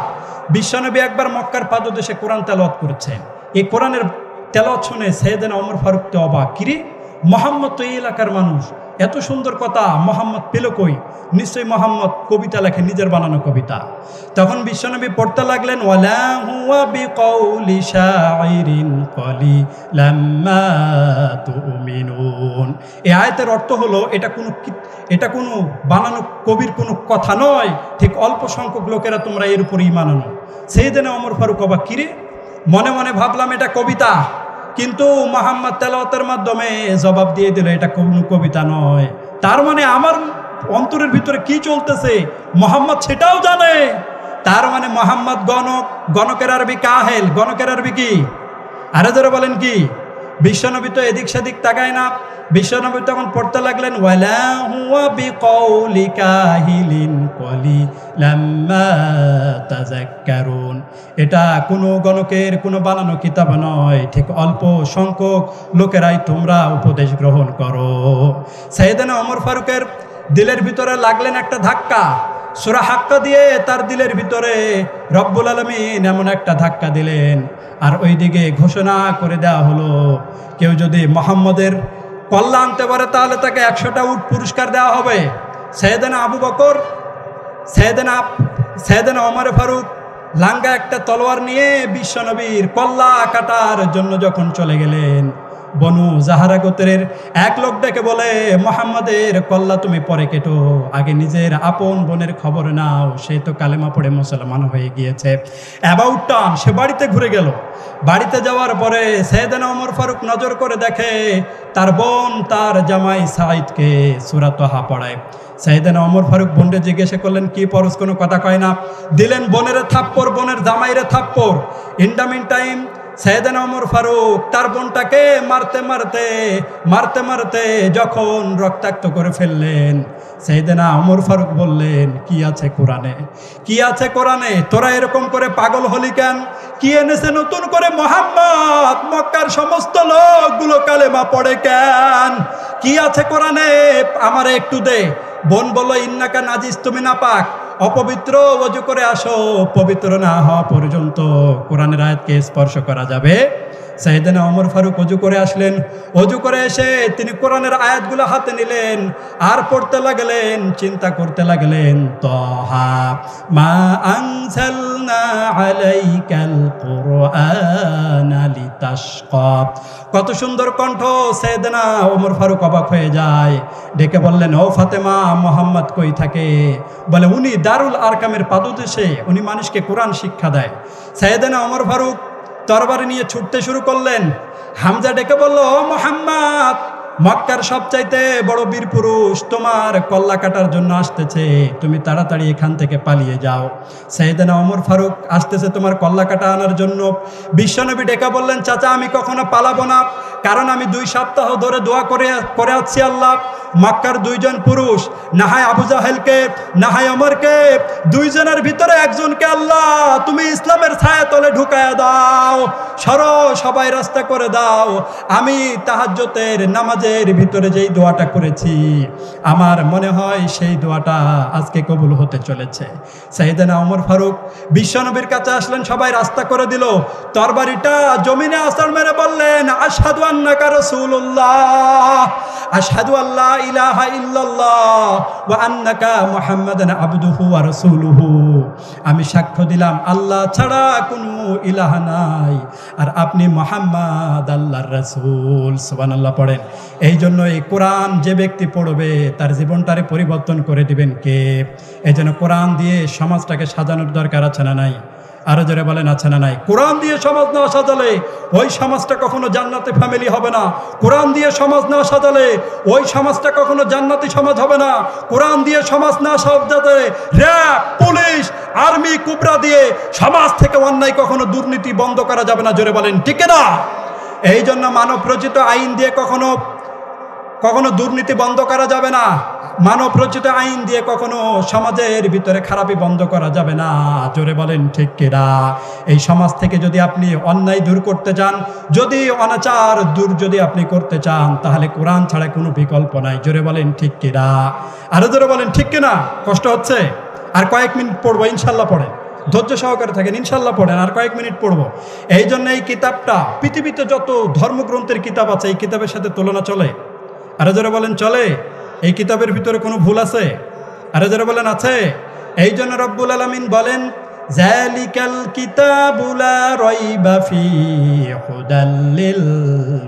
বিশ্বনবী একবার মক্কার পাদদেশে কোরআন তেলাওয়াত করেছেন। এই কোরআনের তেলাওয়াত শুনে সাইয়েদনা ওমর ফারুক তো অবাক, কিরে মোহাম্মদ তো এই এলাকার মানুষ, এত সুন্দর কথা মোহাম্মদ পেল কই? নিশ্চয়ই মোহাম্মদ কবিতা লেখে, নিজের বানানো কবিতা। তখন বিশ্বনবী পড়তে লাগলেন, ওয়ালা হুয়া বিকৌলি শাইরিন কলিলাম মা তুমিনুন। এই আয়াতের অর্থ হলো এটা কোনো বানানো কবির কোনো কথা নয়, ঠিক অল্প সংখ্যক লোকেরা তোমরা এর উপর ঈমান আনো। সাইয়েদনা ওমর ফারুক অবাক, কিরে, মনে মনে ভাবলাম এটা কবিতা, কিন্তু মুহাম্মদ তেলাওয়াতের মাধ্যমে জবাব দিয়ে দিল এটা কোনো কবিতা নয়। তার মানে আমার অন্তরের ভিতরে কি চলতেছে মুহাম্মদ সেটাও জানে। তার মানে মুহাম্মদ গণক, গণকের আরবি কাহেল, গণকের আরবি কি? আরে যারা বলেন কি? বিশ্বনবী তো এদিক সেদিক তাকায় না। বিশ্বনবী তখন পড়তে লাগলেন, ওয়ালা হুয়া বিকৌলি কাহিলিন কলিলাম মা তাযাক্কারুন। এটা কোনো গণকের কোনো বানানো কিতাব নয়, ঠিক অল্প সংখ্যক লোকেরাই তোমরা উপদেশ গ্রহণ করো। সাইয়েদনা ওমর ফারুকের দিলের ভিতরে লাগলেন একটা ধাক্কা। সূরা হাক্কা দিয়ে তার দিলের ভিতরে রব্বুল আলামিন এমন একটা ধাক্কা দিলেন, আর ওইদিকে ঘোষণা করে দেওয়া হলো, কেউ যদি মুহাম্মদের কল্লা আনতে পারে তাহলে তাকে 100টা উট পুরস্কার দেওয়া হবে। সাইয়েদনা আবু বকর, সাইয়েদনা ওমর ফারুক লাঙ্গা একটা তলোয়ার নিয়ে বিশ্বনবীর কল্লা কাটার জন্য যখন চলে গেলেন, বনু জাহারা গোত্রের এক লোক ডেকে বলে, মুহাম্মাদের কল্লা তুমি পরে কেটো, আগে নিজের আপন বোনের খবর নাও, সে তো কালেমা পড়ে মুসলমান হয়ে গিয়েছে। অ্যাবাউট টার্ন, সে বাড়িতে ঘুরে গেল। বাড়িতে যাওয়ার পরে সাইয়েদনা ওমর ফারুক নজর করে দেখে তার বোন তার জামাই সাঈদকে সূরা তাহা পড়ায়। সাইয়েদনা ওমর ফারুক বোনকে জিজ্ঞাসা করলেন, কি পরশ, কোনো কথা কয় না। দিলেন বোনের থাপ্পড়, বোনের জামাইরে থাপ্পড়। ইন দ্য মিন টাইম সাইয়েদনা ওমর ফারুক তার বোনটাকে মারতে মারতে যখন রক্তাক্ত করে ফেললেন, সাইয়েদনা ওমর ফারুক বললেন, কি আছে কোরআনে, কি আছে কোরআনে? তোরা এরকম করে পাগল হলি কেন? কি এনেছে নতুন করে মুহাম্মদ? মক্কার সমস্ত লোকগুলো কালেমা পড়ে কেন? কি আছে কোরআনে? আমারে একটু দে। বোন বলল, ইন্নাকা নাজিস, তুমি নাপাক, অপবিত্র, ওযু করে আসো, পবিত্র না হওয়া পর্যন্ত কোরআনের আয়াতকে স্পর্শ করা যাবে। সাইয়েদনা ওমর ফারুক ওযু করে আসলেন। ওযু করে এসে তিনি কোরআনের আয়াতগুলো হাতে নিলেন আর পড়তে লাগলেন, চিন্তা করতে লাগলেন, তাহা মা আনজালনা আলাইকাল কুরআনা লিতাশকা। কত সুন্দর কণ্ঠ! সাইয়েদনা ওমর ফারুক অবাক হয়ে যায়, ডেকে বললেন, ও ফাতেমা, মুহাম্মদ কই থাকে? বলে, উনি দারুল আরকামের পাদদেশে, উনি মানুষকে কোরআন শিক্ষা দেয়। সাইয়েদনা ওমর ফারুক তরবারি নিয়ে ছুটতে শুরু করলেন। হামজা ডেকে বলল, ও মুহাম্মদ, মক্কার সবচাইতে বড় বীর পুরুষ তোমার কল্লা কাটার জন্য আসতেছে, তুমি তাড়াতাড়ি এখান থেকে পালিয়ে যাও। সাইয়েদনা ওমর ফারুক আসতেছে তোমার কল্লা কাটা আনার জন্য। বিশ্বনবী ডেকে বললেন, চাচা, আমি কখনো পালাবো না, কারণ আমি 2 সপ্তাহ ধরে দোয়া করে আসছি, আল্লাহ মক্কার 2 জন পুরুষ, না হয় আবু জাহেলকে, না হয় ওমরকে, 2 জনের ভিতরে একজনকে আল্লাহ তুমি ইসলামের ছায়াতলে ঢুকায়া দাও, সরো, সবাই রাস্তা করে দাও। আমি তাহাজ্জুদের নামাজের ভিতরে যেই দোয়াটা করেছি, আমার মনে হয় সেই দোয়াটা আজকে কবুল হতে চলেছে। সাইয়েদনা ওমর ফারুক বিশ্বনবীর কাছে আসলেন, সবাই রাস্তা করে দিল। তরবারিটা জমিনে আছাড় মেরে বললেন, আশহাদু আন্নাকা রাসূলুল্লাহ, আশহাদু আল্লা ইলাহা ইল্লাল্লাহ ওয়া আন্নাকা মুহাম্মাদান আবদুহু ওয়া রাসূলুহু। আমি সাক্ষ্য দিলাম আল্লাহ ছাড়া কোনো ইলাহ নাই, আর আপনি মুহাম্মদ আল্লাহর রাসূল। সুবহানাল্লাহ পড়েন। এই জন্য এই কোরআন যে ব্যক্তি পড়বে তার জীবনটারে পরিবর্তন করে দিবেন কে? এই জন্য কোরআন দিয়ে সমাজটাকে সাজানোর দরকার আছে না নাই? আরো জোরে বলেন, আছে না নাই? কোরআন দিয়ে সমাজ না সাজালে ওই সমাজটা কখনো জান্নাতি ফ্যামিলি হবে না। কোরআন দিয়ে সমাজ না সাজালে ওই সমাজটা কখনো জান্নাতি সমাজ হবে না। কোরআন দিয়ে সমাজ না সাজালে র‍্যাব, পুলিশ, আর্মি, কুবরা দিয়ে সমাজ থেকে অন্যায় কখনো দুর্নীতি বন্ধ করা যাবে না। জোরে বলেন, ঠিক না? এই জন্য মানব রচিত আইন দিয়ে কখনো দুর্নীতি বন্ধ করা যাবে না। মানব রচিত আইন দিয়ে কখনো সমাজের ভিতরে খারাপি বন্ধ করা যাবে না। জোরে বলেন, ঠিক কিনা? এই সমাজ থেকে যদি আপনি অন্যায় দূর করতে চান, যদি অনাচার দূর যদি আপনি করতে চান, তাহলে কোরআন ছাড়া কোনো বিকল্প নাই। জোরে বলেন, ঠিক কিনা? আরো জোরে বলেন, ঠিক কিনা? কষ্ট হচ্ছে? আর কয়েক মিনিট পড়বো, ইনশাল্লাহ পড়েন, ধৈর্য সহকারে থাকেন, ইনশাল্লাহ পড়েন, আর কয়েক মিনিট পড়বো। এই জন্য এই কিতাবটা, পৃথিবীতে যত ধর্মগ্রন্থের কিতাব আছে এই কিতাবের সাথে তুলনা চলে? আরে যারা বলেন চলে? এই কিতাবের ভিতরে কোনো ভুল আছে? আরে যারা বলেন আছে? এই জন্য রব্বুল আলামিন বলেন যালিকাল কিতাবু লা রাইবা ফীহি হুদাল লিল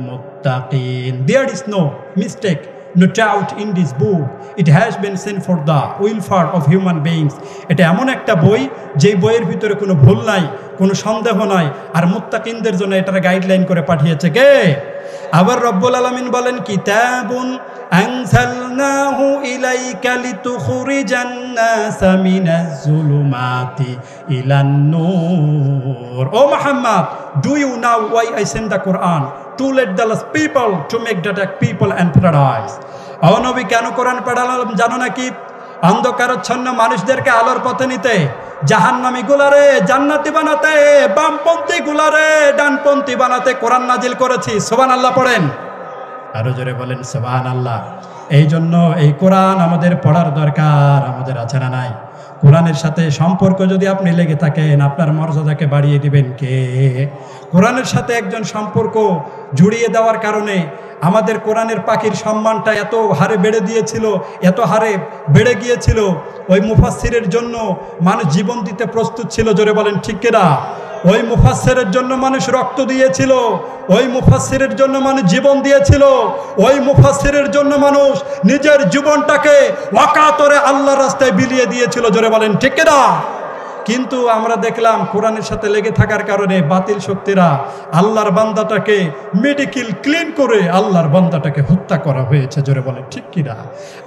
মুত্তাকিন। There is no mistake, no doubt in this book. It has been sent for the welfare of human beings. এটা এমন একটা বই যেই বইয়ের ভিতরে কোনো ভুল নাই, কোনো সন্দেহ নাই, আর মুত্তাকিনদের জন্য এটার গাইডলাইন করে পাঠিয়েছে কে? আবার রব্বুল আলামিন বলেন কিতাবুন আনজালনাহু ইলাইকা লিতুখরিজান NASA Minaj যুলুমাতি ইলান Noor. O Muhammad, do you know why I sent the Quran? To let the lost people, to make the people and paradise. ও নবী, কেন কোরআন পাঠালাম জানো নাকি? অন্ধকারচ্ছন্ন মানুষদেরকে আলোর পথে নিতে, জাহান্নামী গুলারে জান্নাতি বানাতে, বামপন্থী গুলারে ডানপন্থী বানাতে কোরআন নাজিল করেছি। সুবহানাল্লাহ পড়েন, আরো জোরে বলেন সুবহানাল্লাহ। এই জন্য এই কোরআন আমাদের পড়ার দরকার, আমাদের আছে না নাই? কোরআনের সাথে সম্পর্ক যদি আপনি লেগে থাকেন, আপনার মর্যাদাকে বাড়িয়ে দিবেন কে? কোরআনের সাথে একজন সম্পর্ক জুড়িয়ে দেওয়ার কারণে আমাদের কোরআনের পাখির সম্মানটা এত হারে বেড়ে দিয়েছিল, এত হারে বেড়ে গিয়েছিল, ওই মুফাসসিরের জন্য মানুষ জীবন দিতে প্রস্তুত ছিল। জোরে বলেন ঠিক কিনা? ওই মুফাসসিরের জন্য মানুষ রক্ত দিয়েছিল, ওই মুফাসসিরের জন্য মানুষ জীবন দিয়েছিল, ওই মুফাসসিরের জন্য মানুষ নিজের জীবনটাকে ওয়াকাতরে আল্লাহর রাস্তায় বিলিয়ে দিয়েছিল। জোরে বলেন ঠিক কিনা? কিন্তু আমরা দেখলাম কোরআনের সাথে লেগে থাকার কারণে বাতিল শক্তিরা আল্লাহর বান্দাটাকে মেডিকেল ক্লিন করে আল্লাহর বান্দাটাকে হত্যা করা হয়েছে। জোরে বলেন ঠিক কিনা?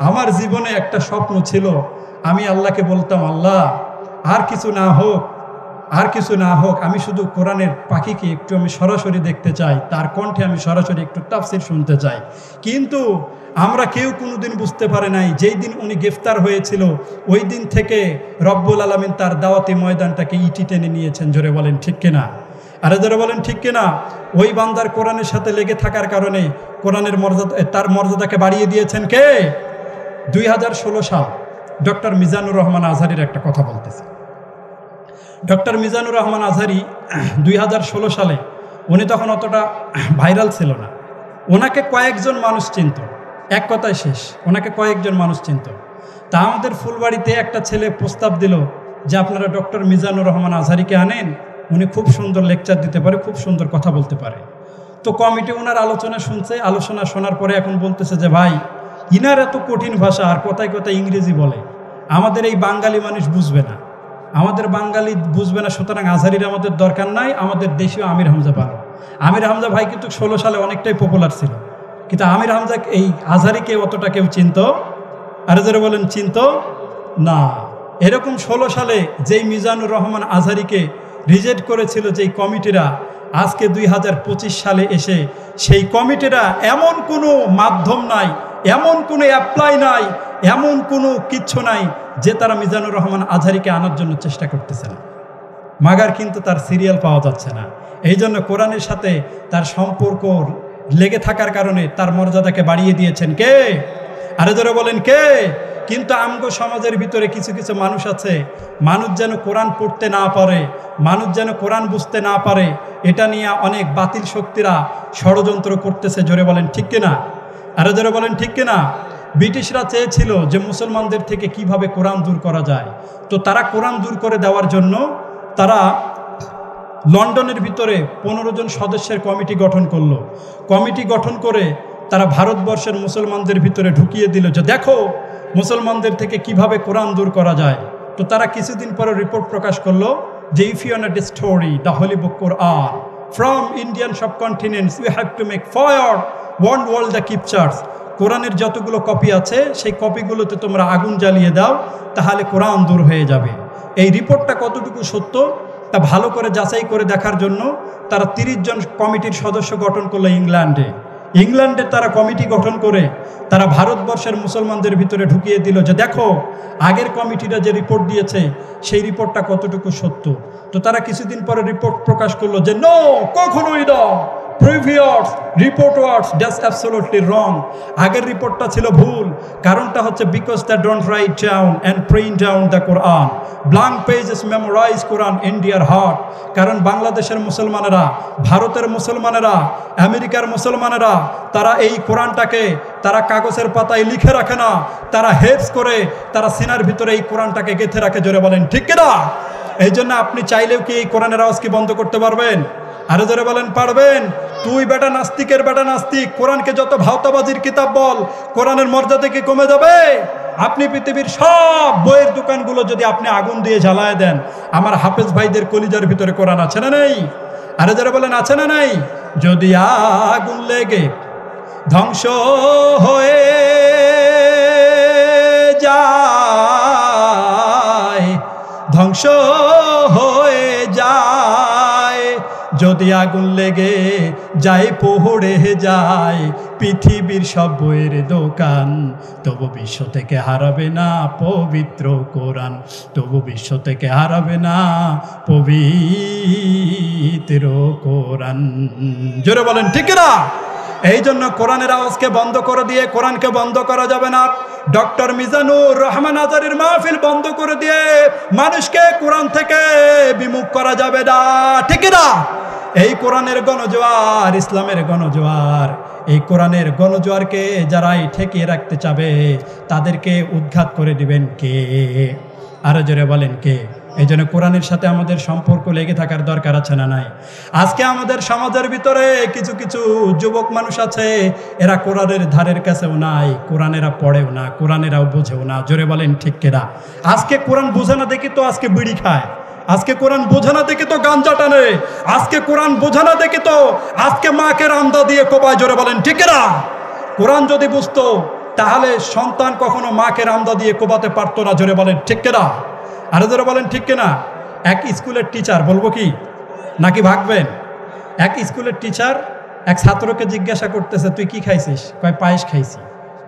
আমার জীবনে একটা স্বপ্ন ছিল, আমি আল্লাহকে বলতাম, আল্লাহ আর কিছু না হোক, আর কিছু না হোক, আমি শুধু কোরআনের পাখিকে একটু আমি সরাসরি দেখতে চাই, তার কণ্ঠে আমি সরাসরি একটু তাফসীর শুনতে চাই। কিন্তু আমরা কেউ কোনোদিন বুঝতে পারে নাই, যেই দিন উনি গ্রেফতার হয়েছিল ওই দিন থেকে রব্বুল আলামিন তার দাওয়াতি ময়দানটাকে ইটি টেনে নিয়েছেন। জোরে বলেন ঠিক কিনা? আরে জোরে বলেন ঠিক কিনা? ওই বান্দার কোরআনের সাথে লেগে থাকার কারণে কোরআনের মর্যাদা, তার মর্যাদাকে বাড়িয়ে দিয়েছেন কে? 2016 সাল ডক্টর মিজানুর রহমান আজহারির একটা কথা বলতেছে। ডক্টর মিজানুর রহমান আজহারি 2016 সালে, উনি তখন অতটা ভাইরাল ছিল না, ওনাকে কয়েকজন মানুষ চিনত, এক কথায় শেষ, ওনাকে কয়েকজন মানুষ চিনত। তা আমাদের ফুলবাড়িতে একটা ছেলে প্রস্তাব দিল যে আপনারা ডক্টর মিজানুর রহমান আজহারিকে আনেন, উনি খুব সুন্দর লেকচার দিতে পারে, খুব সুন্দর কথা বলতে পারে। তো কমিটি ওনার আলোচনা শুনছে, আলোচনা শোনার পরে এখন বলতেছে যে ভাই, ইনার এত কঠিন ভাষা আর কোথায় কোথায় ইংরেজি বলে, আমাদের এই বাঙালি মানুষ বুঝবে না, আমাদের বাঙালি বুঝবে না, সুতরাং আজহারির আমাদের দরকার নাই, আমাদের দেশীয় আমির হামজা ভালো। আমির হামজা ভাই কিন্তু 16 সালে অনেকটাই পপুলার ছিল, কিন্তু আমির হামজা এই আজহারিকে অতটা কেউ চিনত? আরে যারা বলেন চিনত না। এরকম 16 সালে যেই মিজানুর রহমান আজহারিকে রিজেক্ট করেছিল যেই কমিটিরা, আজকে 2025 সালে এসে সেই কমিটিরা এমন কোনো মাধ্যম নাই, এমন কোনো অ্যাপ্লাই নাই, এমন কোনো কিচ্ছু নাই যে তারা মিজানুর রহমান আজহারিকে আনার জন্য চেষ্টা করতেছে না। মাগার কিন্তু তার সিরিয়াল পাওয়া যাচ্ছে না। এই জন্য কোরআনের সাথে তার সম্পর্ক লেগে থাকার কারণে তার মর্যাদাকে বাড়িয়ে দিয়েছেন কে? আরে ধরে বলেন কে? কিন্তু আমগো সমাজের ভিতরে কিছু কিছু মানুষ আছে, মানুষ যেন কোরআন পড়তে না পারে, মানুষ যেন কোরআন বুঝতে না পারে, এটা নিয়ে অনেক বাতিল শক্তিরা ষড়যন্ত্র করতেছে। জোরে বলেন ঠিক কিনা? আরে জোরে বলেন ঠিক কিনা? ব্রিটিশরা চেয়েছিল যে মুসলমানদের থেকে কিভাবে কোরআন দূর করা যায়, তো তারা কোরআন দূর করে দেওয়ার জন্য তারা লন্ডনের ভিতরে 15 জন সদস্যের কমিটি গঠন করলো। কমিটি গঠন করে তারা ভারতবর্ষের মুসলমানদের ভিতরে ঢুকিয়ে দিল যে দেখো মুসলমানদের থেকে কিভাবে কোরআন দূর করা যায়। তো তারা কিছুদিন পরে রিপোর্ট প্রকাশ করলো যে if you want the story the holy book Quran from Indian subcontinents we have to make fire one world the keepers. কোরআনের যতগুলো কপি আছে সেই কপিগুলোতে তোমরা আগুন জ্বালিয়ে দাও, তাহলে কোরআন দূর হয়ে যাবে। এই রিপোর্টটা কতটুকু সত্য তা ভালো করে যাচাই করে দেখার জন্য তারা 30 জন কমিটির সদস্য গঠন করলো ইংল্যান্ডে তারা কমিটি গঠন করে তারা ভারতবর্ষের মুসলমানদের ভিতরে ঢুকিয়ে দিল যে দেখো আগের কমিটিরা যে রিপোর্ট দিয়েছে সেই রিপোর্টটা কতটুকু সত্য। তো তারা কিছুদিন পরে রিপোর্ট প্রকাশ করলো যে নো, কখনোই না, previous report words that's absolutely wrong. আগের রিপোর্টটা ছিল ভুল। কারণটা হচ্ছে because the don't write down and print down the Quran, blank pages memorize Quran in dear heart. কারণ বাংলাদেশের মুসলমানেরা, ভারতের মুসলমানেরা, আমেরিকার মুসলমানেরা, তারা এই কোরআনটাকে তারা কাগজের পাতায় লিখে রাখে না, তারা হেফজ করে তারা সিনার ভিতরে এই কোরআনটাকে গেঁথে রাখে। জোরে বলেন ঠিক কিনা? এই জন্য আপনি চাইলেও কি এই কোরআনের আওয়াজ কি বন্ধ করতে পারবেন? আরো জোরে বলেন পারবেন? তুই বেটা নাস্তিকের বেটা নাস্তিক, কোরআনকে যত ভাওতাবাজির কিতাব বল, কোরআনের মর্যাদা কি কমে যাবে? আপনি পৃথিবীর সব বইয়ের দোকানগুলো যদি আপনি আগুন দিয়ে জ্বালায় দেন, আমার হাফেজ ভাইদের কলিজার ভিতরে কোরআন আছে না নেই? আরো জোরে বলেন আছে না নাই? যদি আগুন লেগে ধ্বংস হয়ে যায়, ধ্বংস হয়ে যায়, যদি আগুন লেগে যায় পড়ে যায় পৃথিবীর সব বইয়ের দোকান, তবু বিশ্ব থেকে হারাবে না পবিত্র কোরআন, তবু বিশ্ব থেকে হারাবে না পবিত্র কোরআন। জোরে বলেন ঠিক না? এই জন্য কোরআনের আওয়াজকে বন্ধ করে দিয়ে কোরআনকে বন্ধ করা যাবে না। ডক্টর মিজানুর রহমান আজারির মাহফিল বন্ধ করে দিয়ে মানুষকে কোরআন থেকে বিমুখ করা যাবে না, ঠিক না? এই কোরআনের গণজোয়ার, ইসলামের গণজোয়ার, এই কোরআনের গণজোয়ারকে যারাই ঠেকিয়ে রাখতে চাবে তাদেরকে উৎখাত করে দিবেন কে? আরো জোরে বলেন কে? এই জন্য কোরআনের সাথে আমাদের সম্পর্ক লেগে থাকার দরকার আছে না নাই? আজকে আমাদের সমাজের ভিতরে কিছু কিছু যুবক মানুষ আছে, এরা কোরআনের ধারের কাছেও নাই, কোরআনেরা পড়েও না, কোরআনেরাও বুঝেও না। জোরে বলেন ঠিক কিনা? আজকে কোরআন বোঝে না দেখি তো আজকে বিড়ি খায়, আজকে কোরআন বোঝে না দেখি তো গাঞ্জা টানে, আজকে কোরআন বোঝে না দেখি তো আজকে মাকে রান্দা দিয়ে কোপায়। জোরে বলেন ঠিক কিনা? কোরআন যদি বুঝতো তাহলে সন্তান কখনো মাকে রান্দা দিয়ে কোপাতে পারতো না। জোরে বলেন ঠিক কিনা? আরো জোরে বলেন ঠিক কিনা? এক স্কুলের টিচার, বলবো কি নাকি ভাগবেন? এক স্কুলের টিচার এক ছাত্রকে জিজ্ঞাসা করতেছে, তুই কি খাইছিস? কয় পায়েস খাইছি।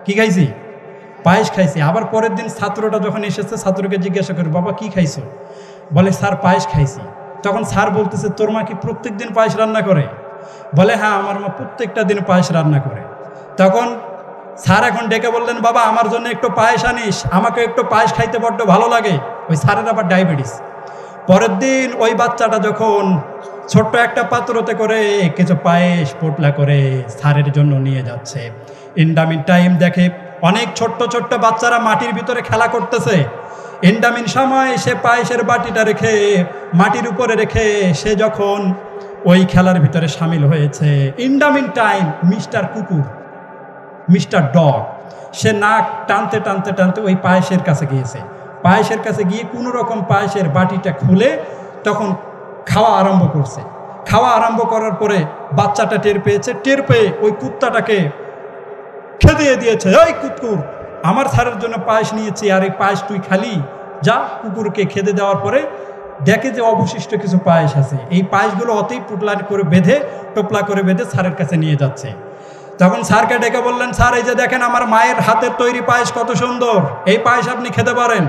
কি খাইছি? পায়েস খাইছি। আবার পরের দিন ছাত্রটা যখন এসেছে, ছাত্রকে জিজ্ঞাসা করে, বাবা কি খাইছো? বলে স্যার পায়েস খাইছি। তখন স্যার বলতেছে, তোর মা কি প্রত্যেক দিন পায়েস রান্না করে? বলে হ্যাঁ, আমার মা প্রত্যেকটা দিন পায়েস রান্না করে। তখন স্যার এখন ডেকে বললেন, বাবা আমার জন্য একটু পায়েস আনিস, আমাকে একটু পায়েস খাইতে বড্ড ভালো লাগে। ওই স্যারের আবার ডায়াবেটিস। পরের দিন ওই বাচ্চাটা যখন ছোট্ট একটা পাত্রতে করে কিছু পায়েস পোটলা করে স্যারের জন্য নিয়ে যাচ্ছে, ইন্ডামিন টাইম দেখে অনেক ছোট্ট ছোট্ট বাচ্চারা মাটির ভিতরে খেলা করতেছে। ইন্ডামিন সময় সে পায়েসের বাটিটা রেখে মাটির উপরে রেখে সে যখন ওই খেলার ভিতরে সামিল হয়েছে, ইন্ডামিন টাইম মিস্টার কুকুর, মিস্টার ডগ, সে নাক টানতে টানতে টানতে ওই পায়েসের কাছে গিয়েছে। পায়েসের কাছে গিয়ে কোনো রকম পায়েসের বাটিটা খুলে তখন খাওয়া আরম্ভ করছে। খাওয়া আরম্ভ করার পরে বাচ্চাটা টের পেয়েছে, টের পেয়ে ওই কুত্তাটাকে খেদিয়ে দিয়েছে, ওই কুকুর আমার স্যারের জন্য পায়েস নিয়েছি আর এই পায়েস তুই খালি যা। কুকুরকে খেতে দেওয়ার পরে দেখে যে অবশিষ্ট কিছু পায়েস আছে, এই পায়েসগুলো অতই পুটলা করে বেঁধে টোপলা করে বেঁধে স্যারের কাছে নিয়ে যাচ্ছে। তখন স্যারকে ডেকে বললেন, স্যার এই যে দেখেন আমার মায়ের হাতের তৈরি পায়েস কত সুন্দর, এই পায়েস আপনি খেতে পারেন।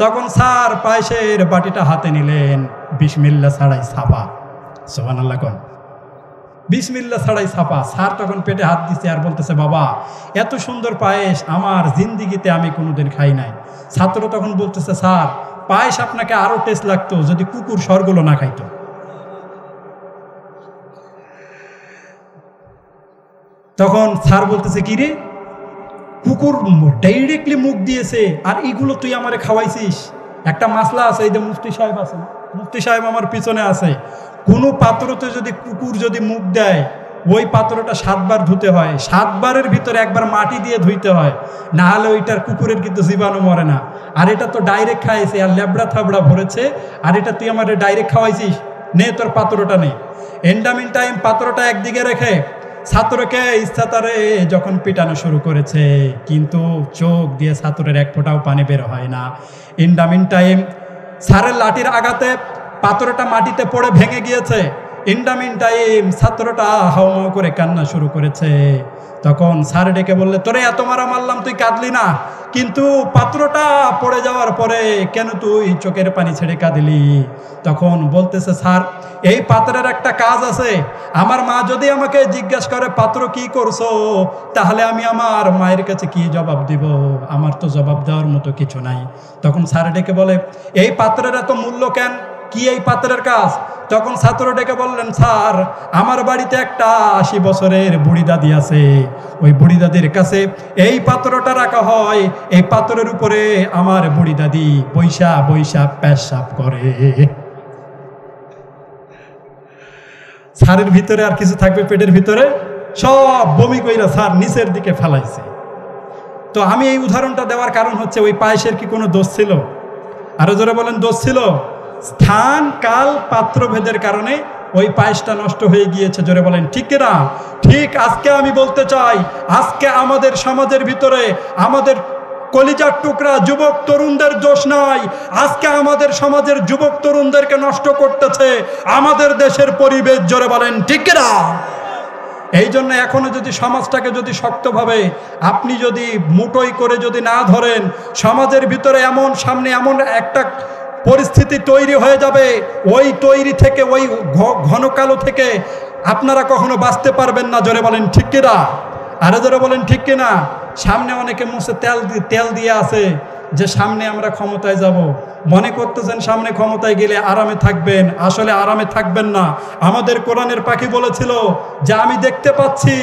তখন স্যার পায়েসের বাটিটা হাতে নিলেন, বিসমিল্লাহ ছাড়াই ছাপা। সুবহানাল্লাহ কোন? বিসমিল্লাহ ছাড়াই ছাপা। স্যার তখন পেটে হাত দিচ্ছে আর বলতেছে, বাবা এত সুন্দর পায়েস আমার জিন্দিগিতে আমি কোনোদিন খাই নাই। ছাত্র তখন বলতেছে, স্যার পায়েস আপনাকে আরো টেস্ট লাগতো যদি কুকুর স্বরগুলো না খাইতো। তখন স্যার বলতেছে, কি রে কুকুর ডাইরেক্টলি মুখ দিয়েছে আর এইগুলো তুই আমারে খাওয়াইছিস? একটা মাসলা আছে, এই যে মুফতি সাহেব আছে, মুফতি সাহেব আমার পিছনে আছে, কোনো পাত্রতে যদি কুকুর যদি মুখ দেয় ওই পাত্রটা 7 বার ধুতে হয়, 7 বারের ভিতরে একবার মাটি দিয়ে ধুইতে হয়, না হলে ওইটার কুকুরের কিন্তু জীবাণু মরে না। আর এটা তো ডাইরেক্ট খাইছে আর লেবড়া থাবড়া ভরেছে, আর এটা তুই আমারে ডাইরেক্ট খাওয়াইছিস, নে তোর পাত্রটা নেই। এন্ডামিন টাইম পাত্রটা একদিকে রেখে ছাত্রকে ইচ্ছাতারে যখন পিটানো শুরু করেছে, কিন্তু চোখ দিয়ে ছাত্রের এক ফোঁটাও পানি বের হয় না। ইন্ডামিন টাইম স্যারের লাঠির আঘাতে পাত্রটা মাটিতে পড়ে ভেঙে গিয়েছে। ইন্ডামিন টাইম ছাত্রটা হাউমাউ করে কান্না শুরু করেছে। তখন স্যার ডেকে বললে, তোরে এত মারা মারলাম, তুই কাঁদলি না, কিন্তু পাত্রটা পড়ে যাওয়ার পরে কেন তুই চোখের পানি ছেড়ে কাঁদলি? তখন বলতেছে, স্যার এই পাত্রের একটা কাজ আছে, আমার মা যদি আমাকে জিজ্ঞেস করে পাত্র কি করছো, তাহলে আমি আমার মায়ের কাছে কি জবাব দিব? আমার তো জবাব দেওয়ার মতো কিছু নাই। তখন স্যার ডেকে বলে, এই পাত্রের এত মূল্য কেন, কি এই পাত্রের কাজ? তখন ছাত্র ডেকে বললেন, স্যার আমার বাড়িতে একটা 80 বছরের বুড়ি দাদি আছে, ওই বুড়ি দাদির কাছে এই পাত্রটা রাখা হয়, এই পাত্রের উপরে আমার বুড়ি দাদি বৈশা বৈশা পেশাব করে। স্যারের ভিতরে আর কিছু থাকবে পেটের ভিতরে? সব বমি কইরা স্যার নিচের দিকে ফেলাইছে। তো আমি এই উদাহরণটা দেওয়ার কারণ হচ্ছে, ওই পায়েসের কি কোনো দোষ ছিল? আরো জোরে বলেন, দোষ ছিল? স্থান কাল পাত্রভেদের কারণে ওই পায়েসটা নষ্ট হয়ে গিয়েছে। জোরে বলেন ঠিক কিনা? ঠিক আজকে আমি বলতে চাই, আজকে আমাদের সমাজের ভিতরে আমাদের কলিজার টুকরা যুবক তরুণদের দোষ নাই। আজকে আমাদের সমাজের যুবক তরুণদেরকে নষ্ট করতেছে আমাদের দেশের পরিবেশ। জোরে বলেন ঠিক কিনা? এই জন্য এখনো যদি সমাজটাকে যদি শক্তভাবে আপনি যদি মুঠোই করে যদি না ধরেন, সমাজের ভিতরে এমন সামনে এমন একটা পরিস্থিতি তৈরি হয়ে যাবে, ওই তৈরি থেকে ওই ঘন কালো থেকে আপনারা কখনো বাঁচতে পারবেন না। জোরে বলেন ঠিক কিনা? আরে জোরে বলেন ঠিক কিনা? সামনে অনেকে মুখে তেল দিয়ে আছে যে সামনে আমরা ক্ষমতায় যাব, মনে করতেছেন সামনে ক্ষমতায় গেলে আরামে থাকবেন, আসলে আরামে থাকবেন না। আমাদের কোরআনের পাখি বলেছিল যে আমি দেখতে পাচ্ছি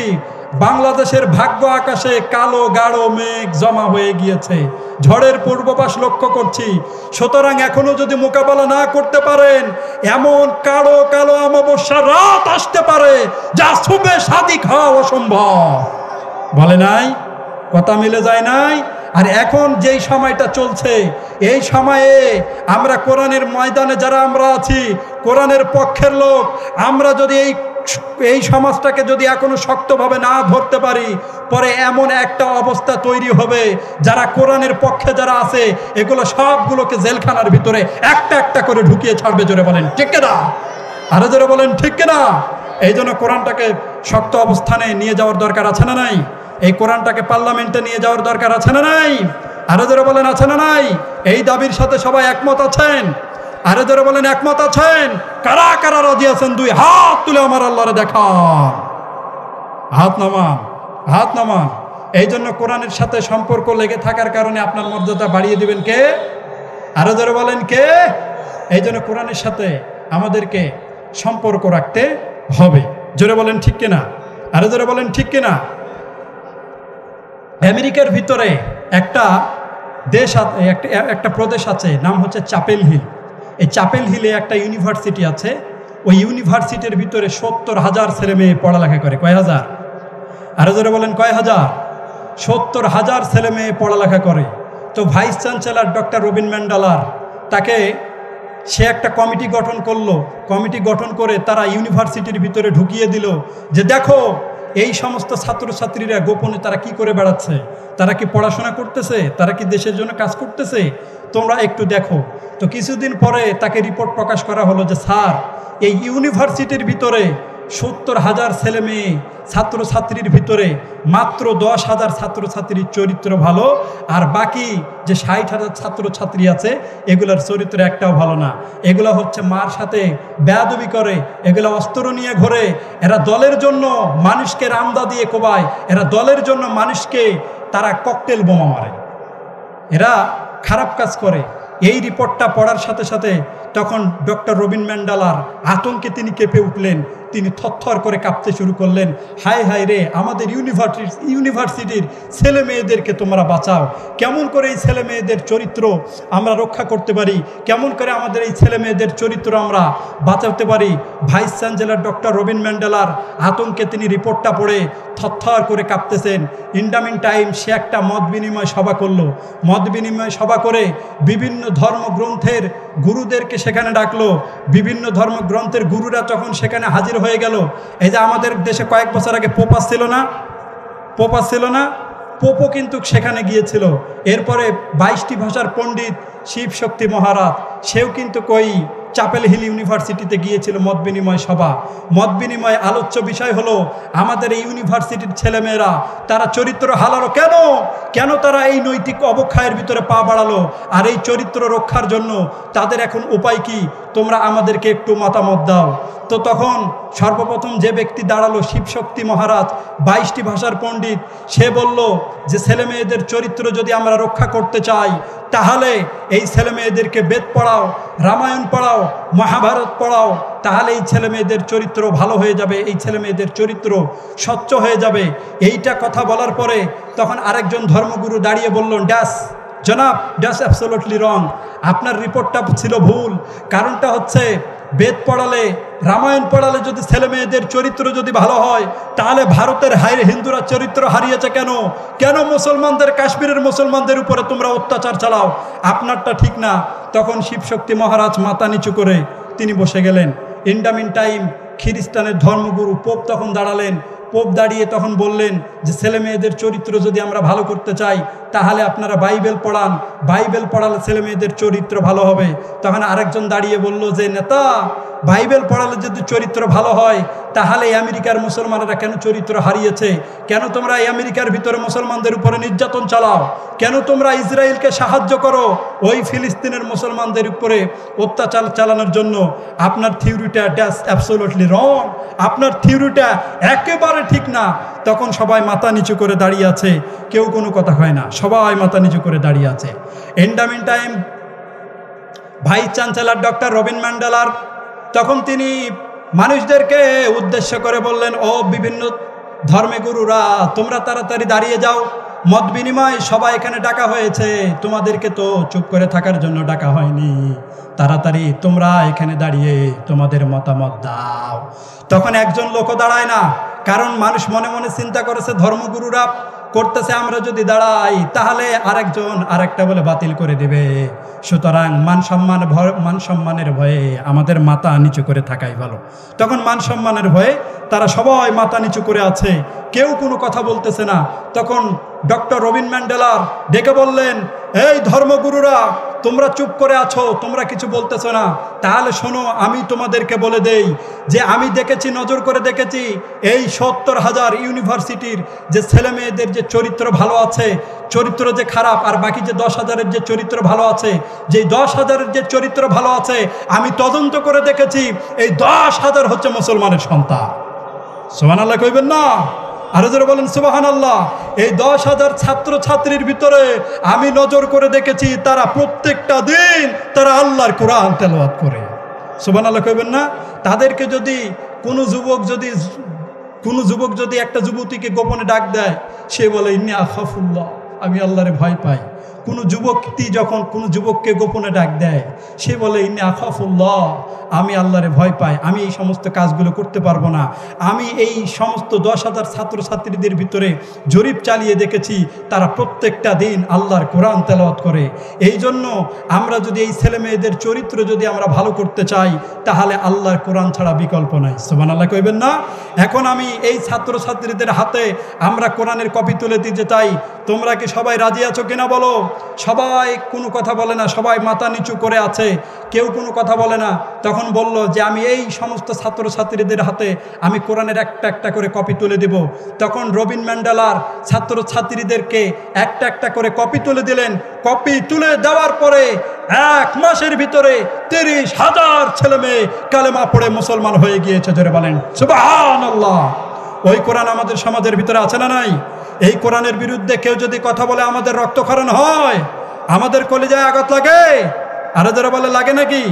বাংলাদেশের ভাগ্য আকাশে কালো গাঢ় মেঘ জমা হয়ে গিয়েছে, ঝড়ের পূর্বাভাস লক্ষ্য করছি। সুতরাং এখনো যদি মোকাবেলা না করতে পারেন, এমন কালো কালো অমাবস্যা রাত আসতে পারে যা শুভে শাদী খাওয়া অসম্ভব। বলে নাই? কথা মিলে যায় নাই? আর এখন যেই সময়টা চলছে, এই সময়ে আমরা কোরআনের ময়দানে যারা আমরা আছি, কোরআনের পক্ষের লোক, আমরা যদি এই সমাজটাকে যদি এখনো শক্তভাবে না ধরতে পারি, পরে এমন একটা অবস্থা তৈরি হবে, যারা কোরআনের পক্ষে যারা আছে এগুলো সবগুলোকে জেলখানার ভিতরে একটা একটা করে ঢুকিয়ে ছাড়বে। জোরে বলেন ঠিক কিনা? আরো জোরে বলেন ঠিক কিনা? এই জন্য কোরআনটাকে শক্ত অবস্থানে নিয়ে যাওয়ার দরকার আছে না নাই? এই কোরআনটাকে পার্লামেন্টে নিয়ে যাওয়ার দরকার আছে না নাই? আরো জোরে বলেন আছে না নাই? এই দাবির সাথে সবাই একমত আছেন? আরো জোরে বলেন একমত আছেন? কারা কারা রাজি আছেন? দুই হাত তুলে আমার আল্লাহরে দেখান। হাত নামান, হাত নামান। এই জন্য কোরআনের সাথে সম্পর্ক লেগে থাকার কারণে আপনার মর্যাদা বাড়িয়ে দিবেন কে? আরো জোরে বলেন কে? এই জন্য কোরআনের সাথে আমাদেরকে সম্পর্ক রাখতে হবে। জোরে বলেন ঠিক কিনা? আরো জোরে বলেন ঠিক কিনা? আমেরিকার ভিতরে একটা দেশ, একটা প্রদেশ আছে, নাম হচ্ছে চ্যাপেল হিল। এই চ্যাপেল হিলে একটা ইউনিভার্সিটি আছে। ওই ইউনিভার্সিটির ভিতরে 70,000 ছেলে মেয়ে পড়ালেখা করে। কয় হাজার? আরো জোরে বলেন কয় হাজার? 70,000 ছেলে মেয়ে পড়ালেখা করে। তো ভাইস চ্যান্সেলর ডক্টর রবিন ম্যান্ডেলার, তাকে সে একটা কমিটি গঠন করলো। কমিটি গঠন করে তারা ইউনিভার্সিটির ভিতরে ঢুকিয়ে দিল যে দেখো এই সমস্ত ছাত্রছাত্রীরা গোপনে তারা কি করে বেড়াচ্ছে, তারা কি পড়াশোনা করতেছে, তারা কি দেশের জন্য কাজ করতেছে, তোমরা একটু দেখো। তো কিছুদিন পরে তাকে রিপোর্ট প্রকাশ করা হলো যে স্যার, এই ইউনিভার্সিটির ভিতরে 70,000 ছেলে মেয়ে ছাত্রছাত্রীর ভিতরে মাত্র 10,000 ছাত্রছাত্রীর চরিত্র ভালো, আর বাকি যে 60,000 ছাত্রছাত্রী আছে এগুলোর চরিত্র একটাও ভালো না। এগুলো হচ্ছে মার সাথে বেয়াদবি করে, এগুলো অস্ত্র নিয়ে ঘোরে, এরা দলের জন্য মানুষকে রামদা দিয়ে কোবায়, এরা দলের জন্য মানুষকে তারা ককটেল বোমা মারে, এরা খারাপ কাজ করে। এই রিপোর্টটা পড়ার সাথে সাথে তখন ডক্টর রবিন ম্যান্ডেলার আতঙ্কে তিনি কেঁপে উঠলেন, তিনি থরথর করে কাঁপতে শুরু করলেন। হায় হায় রে, আমাদের ইউনিভার্সিটির ছেলে মেয়েদেরকে তোমরা বাঁচাও, কেমন করে এই ছেলে মেয়েদের চরিত্র আমরা রক্ষা করতে পারি, কেমন করে আমাদের এই ছেলে মেয়েদের চরিত্র আমরা বাঁচাতে পারি। ভাইস চ্যান্সেলর ডক্টর রবিন ম্যান্ডেলার আতঙ্কে তিনি রিপোর্টটা পড়ে থরথর করে কাঁপতেছেন। ইন্ডামিন টাইম সে একটা মত বিনিময় সভা করলো। মত বিনিময় সভা করে বিভিন্ন ধর্মগ্রন্থের গুরুদেরকে সেখানে ডাকলো। বিভিন্ন ধর্মগ্রন্থের গুরুরা তখন সেখানে হাজির হয়ে গেল। এই যে আমাদের দেশে কয়েক বছর আগে পোপ ছিল না, পোপও কিন্তু সেখানে গিয়েছিল। এরপরে 22টি ভাষার পণ্ডিত শিব শক্তি মহারাজ, সেও কিন্তু চ্যাপেল হিল ইউনিভার্সিটিতে গিয়েছিল মত বিনিময় সভা। মত বিনিময় আলোচ্য বিষয় হলো আমাদের এই ইউনিভার্সিটির ছেলেমেয়েরা তারা চরিত্র হারালো কেন, কেন তারা এই নৈতিক অবক্ষয়ের ভিতরে পা বাড়ালো, আর এই চরিত্র রক্ষার জন্য তাদের এখন উপায় কি, তোমরা আমাদেরকে একটু মতামত দাও। তো তখন সর্বপ্রথম যে ব্যক্তি দাঁড়ালো শিবশক্তি মহারাজ, 22টি ভাষার পণ্ডিত, সে বলল যে ছেলে মেয়েদের চরিত্র যদি আমরা রক্ষা করতে চাই তাহলে এই ছেলে মেয়েদেরকে বেদ পড়াও, রামায়ণ পড়াও, মহাভারত পড়াও, তাহলে এই ছেলে মেয়েদের চরিত্র ভালো হয়ে যাবে, এই ছেলে মেয়েদের চরিত্র স্বচ্ছ হয়ে যাবে। এইটা কথা বলার পরে তখন আরেকজন ধর্মগুরু দাঁড়িয়ে বললেন, ড্যাশ জনাব, ড্যাশ অ্যাবসলিউটলি রং, আপনার রিপোর্টটা ছিল ভুল। কারণটা হচ্ছে বেদ পড়ালে, রামায়ণ পড়ালে যদি ছেলে মেয়েদের চরিত্র যদি ভালো হয় তাহলে ভারতের হিন্দুরা চরিত্র হারিয়েছে কেন, কেন মুসলমানদের, কাশ্মীরের মুসলমানদের উপরে তোমরা অত্যাচার চালাও, আপনারটা ঠিক না। তখন শিবশক্তি মহারাজ মাথা নিচু করে তিনি বসে গেলেন। ইন্ডামিন টাইম খ্রিস্টানের ধর্মগুরু পোপ তখন দাঁড়ালেন। পোপ দাঁড়িয়ে তখন বললেন যে ছেলে মেয়েদের চরিত্র যদি আমরা ভালো করতে চাই তাহলে আপনারা বাইবেল পড়ান, বাইবেল পড়ালে ছেলে মেয়েদের চরিত্র ভালো হবে। তখন আরেকজন দাঁড়িয়ে বলল যে নেতা, বাইবেল পড়ালে যদি চরিত্র ভালো হয় তাহলে আমেরিকার মুসলমানেরা কেন চরিত্র হারিয়েছে, কেন তোমরা এই আমেরিকার ভিতরে মুসলমানদের উপরে নির্যাতন চালাও, কেন তোমরা ইসরায়েলকে সাহায্য করো ওই ফিলিস্তিনের মুসলমানদের উপরে অত্যাচার চালানোর জন্য। আপনার থিওরিটা ড্যাশ অ্যাবসলিউটলি রং, আপনার থিওরিটা একেবারে ঠিক না। তখন সবাই মাথা নিচু করে দাঁড়িয়ে আছে, কেউ কোনো কথা হয় না, সবাই মাথা নিচু করে দাঁড়িয়ে আছে। In the mean time vice chancellor doctor Robin ম্যান্ডেলার তখন তিনি মানুষদেরকে উদ্দেশ্য করে বললেন, ও বিভিন্ন ধর্মে গুরুরা, তোমরা তাড়াতাড়ি দাঁড়িয়ে যাও, মত বিনিময় সবাই এখানে ডাকা হয়েছে, তোমাদেরকে তো চুপ করে থাকার জন্য ডাকা হয়নি, তাড়াতাড়ি তোমরা এখানে দাঁড়িয়ে তোমাদের মতামত দাও। তখন একজন লোকও দাঁড়ায় না, কারণ মানুষ মনে মনে চিন্তা করেছে ধর্মগুরুরা করতেছে, আমরা যদি দাঁড়াই তাহলে আরেকজন আরেকটা বলে বাতিল করে দিবে, সুতরাং মান সম্মানের ভয়ে আমাদের মাথা নিচু করে থাকাই ভালো। তখন মান সম্মানের ভয়ে তারা সবাই মাথা নিচু করে আছে, কেউ কোনো কথা বলতেছে না। তখন ডক্টর রবিন ম্যান্ডেলার ডেকে বললেন, এই ধর্মগুরুরা, তোমরা চুপ করে আছো, তোমরা কিছু বলতেছো না, তাহলে শোনো, আমি তোমাদেরকে বলে দেই যে আমি দেখেছি, নজর করে দেখেছি, এই 70,000 ইউনিভার্সিটির যে ছেলে মেয়েদের যে চরিত্র ভালো আছে, চরিত্র যে খারাপ, আর বাকি যে 10,000-এর যে চরিত্র ভালো আছে, যেই 10,000-এর যে চরিত্র ভালো আছে আমি তদন্ত করে দেখেছি, এই 10,000 হচ্ছে মুসলমানের সন্তান। সুবহানাল্লাহ কইবেন না? আরো জোরে বলেন সুবহানাল্লাহ। এই 10,000 ছাত্র ছাত্রীর ভিতরে আমি নজর করে দেখেছি, তারা প্রত্যেকটা দিন তারা আল্লাহর কোরআন তেলাওয়াত করে। সুবহানাল্লাহ কইবেন না? তাদেরকে যদি কোনো যুবক যদি একটা যুবতীকে গোপনে ডাক দেয়, সে বলে ইন্নী আখাফুল্লাহ, আমি আল্লাহরে ভয় পাই। কোনো যুবকটি যখন কোনো যুবককে গোপনে ডাক দেয়, সে বলে ইন্নী আখাফুল্লাহ, আমি আল্লাহরে ভয় পাই, আমি এই সমস্ত কাজগুলো করতে পারবো না। আমি এই সমস্ত 10,000 ছাত্রছাত্রীদের ভিতরে জরিপ চালিয়ে দেখেছি, তারা প্রত্যেকটা দিন আল্লাহর কোরআন তেলাওয়াত করে। এই জন্য আমরা যদি এই ছেলে মেয়েদের চরিত্র যদি আমরা ভালো করতে চাই তাহলে আল্লাহর কোরআন ছাড়া বিকল্প নাই। সুবহানাল্লাহ কইবেন না? এখন আমি এই ছাত্রছাত্রীদের হাতে আমরা কোরআনের কপি তুলে দিতে চাই, তোমরা কি সবাই রাজি আছো কিনা বলো? সবাই কোনো কথা বলে না, সবাই মাথা নিচু করে আছে, কেউ কোনো কথা বলে না। তখন বলল যে আমি এই সমস্ত ছাত্রছাত্রীদের হাতে আমি কোরআনের একটা একটা করে কপি তুলে দেব। তখন রবিন ম্যান্ডেলার ছাত্রছাত্রীদেরকে একটা একটা করে কপি তুলে দিলেন। কপি তুলে দেওয়ার পরে 1 মাসের ভিতরে 30,000 ছেলে মেয়ে কালেমা পড়ে মুসলমান হয়ে গিয়েছে। জোরে বলেন সুবহানাল্লাহ। ওই কোরআন আমাদের সমাজের ভিতরে আছে না নাই? এই কোরআনের বিরুদ্ধে কেউ যদি কথা বলে আমাদের রক্তক্ষরণ হয়, আমাদের কলিজায় আঘাত লাগে। আরো যারা বলে লাগে নাকি?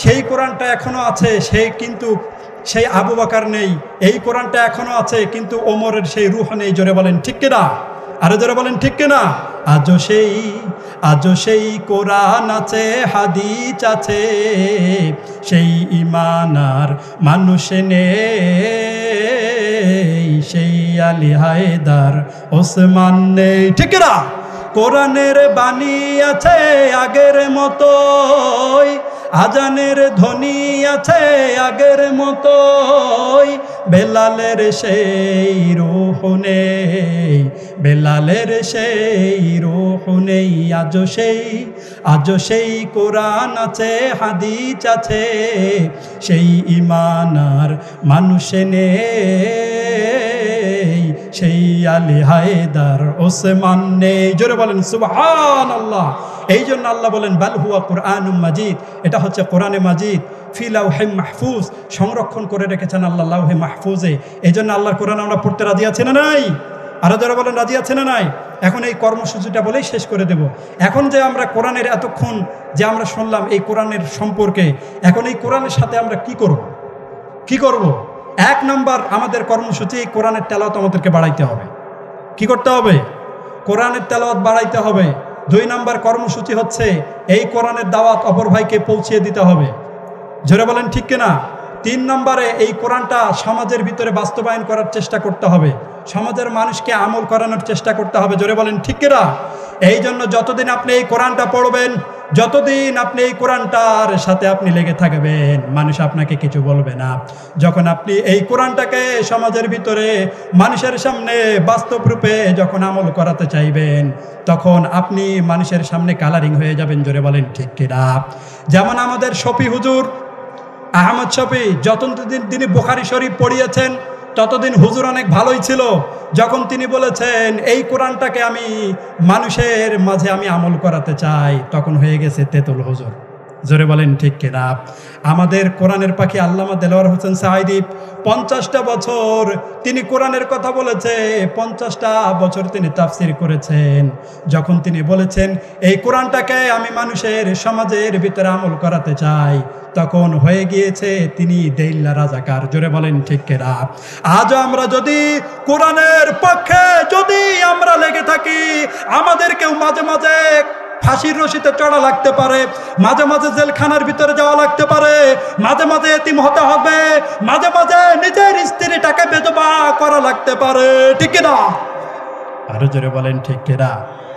সেই কোরআনটা এখনো আছে, সেই আবু বকর নেই। এই কোরআনটা এখনো আছে, কিন্তু ওমরের সেই রূহ নেই। জোরে বলেন ঠিক কিনা? আরো যারা বলেন ঠিক কিনা? আজও সেই কোরআন আছে, হাদিস আছে, সেই ঈমান আর মানুষ নেই, সেই আলী হায়দার ওসমান নেই। ঠিক না? কোরআনের বাণী আছে আগের মতোই, আজানের ধ্বনি আছে আগের মতোই, বেলালের সেই রূহ নেই, বেলালের সেই রূহ নেই। আজও সেই কোরআন আছে, হাদিস আছে, সেই ঈমান আর মানুষে নেই, সেই আলী হায়দার ওসমান নেই। জোরে বলেন সুবহানাল্লাহ। এই জন্য আল্লাহ বলেন বাল হুয়া কুরআনুম মাজিদ, এটা হচ্ছে কোরআনে মাজিদ, ফি লাওহে মাহফুজ, সংরক্ষণ করে রেখেছেন আল্লাহ লাওহে মাহফুজে। এই জন্য আল্লাহর কোরআন আমরা পড়তে রাজি আছি না নাই? আরো যারা বলেন রাজি আছে না নাই? এখন এই কর্মসূচিটা বলেই শেষ করে দেব। এখন যে আমরা কোরআনের এতক্ষণ যে আমরা শুনলাম এই কোরআনের সম্পর্কে, এখন এই কোরআনের সাথে আমরা কি করব? এক নম্বর আমাদের কর্মসূচি, কোরআনের তেলাওয়াত আমাদেরকে বাড়াইতে হবে। কি করতে হবে? কোরআনের তেলাওয়াত বাড়াইতে হবে। 2 নম্বর কর্মসূচি হচ্ছে এই কোরআনের দাওয়াত অপর ভাইকে পৌঁছিয়ে দিতে হবে। জোরে বলেন ঠিক কিনা? 3 নম্বরে এই কোরআনটা সমাজের ভিতরে বাস্তবায়ন করার চেষ্টা করতে হবে, সমাজের মানুষকে আমল করানোর চেষ্টা করতে হবে। জোরে বলেন ঠিক কিনা? এই জন্য যতদিন আপনি এই কোরআনটা পড়বেন, যতদিন আপনি এই কোরআনটার সাথে আপনি লেগে থাকবেন, মানুষ আপনাকে কিছু বলবে না। যখন আপনি এই কোরআনটাকে সমাজের ভিতরে মানুষের সামনে বাস্তব রূপে যখন আমল করাতে চাইবেন, তখন আপনি মানুষের সামনে কালারিং হয়ে যাবেন। জোরে বলেন ঠিক কিনা? যেমন আমাদের শফি হুজুর, আহমদ শফি, যতদিন তিনি বুখারী শরীফ পড়িয়েছেন ততদিন হুজুর অনেক ভালোই ছিল। যখন তিনি বলেছেন এই কোরআনটাকে আমি মানুষের মাঝে আমি আমল করাতে চাই, তখন হয়ে গেছে তেতুল হুজুর। জোরে বলেন ঠিক কিনা? আমাদের কোরআনের পাখি আল্লামা দেলোয়ার হোসেন সাঈদী 50টা বছর তিনি কোরআনের কথা বলেছে, 50টা বছর তিনি তাফসির করেছেন। যখন তিনি বলেছেন এই কোরআনটাকে আমি মানুষের সমাজের ভিতরে আমল করাতে চাই, তখন হয়ে গিয়েছে তিনি দেইল্লা রাজাকার। জোরে বলেন ঠিক কিনা? আজও আমরা যদি কোরআনের পক্ষে যদি আমরা লেগে থাকি, আমাদেরকেও মাঝে মাঝে ফাঁসির রশিতে চড়া লাগতে পারে, মাঝে মাঝে জেলখানার ভিতরে যাওয়া লাগতে পারে, মাঝে মাঝে এতিম হতে হবে, মাঝে মাঝে নিজের স্ত্রীটাকে বেদবা করা লাগতে পারে। ঠিক না? আরো জোরে বলেন ঠিক কিনা?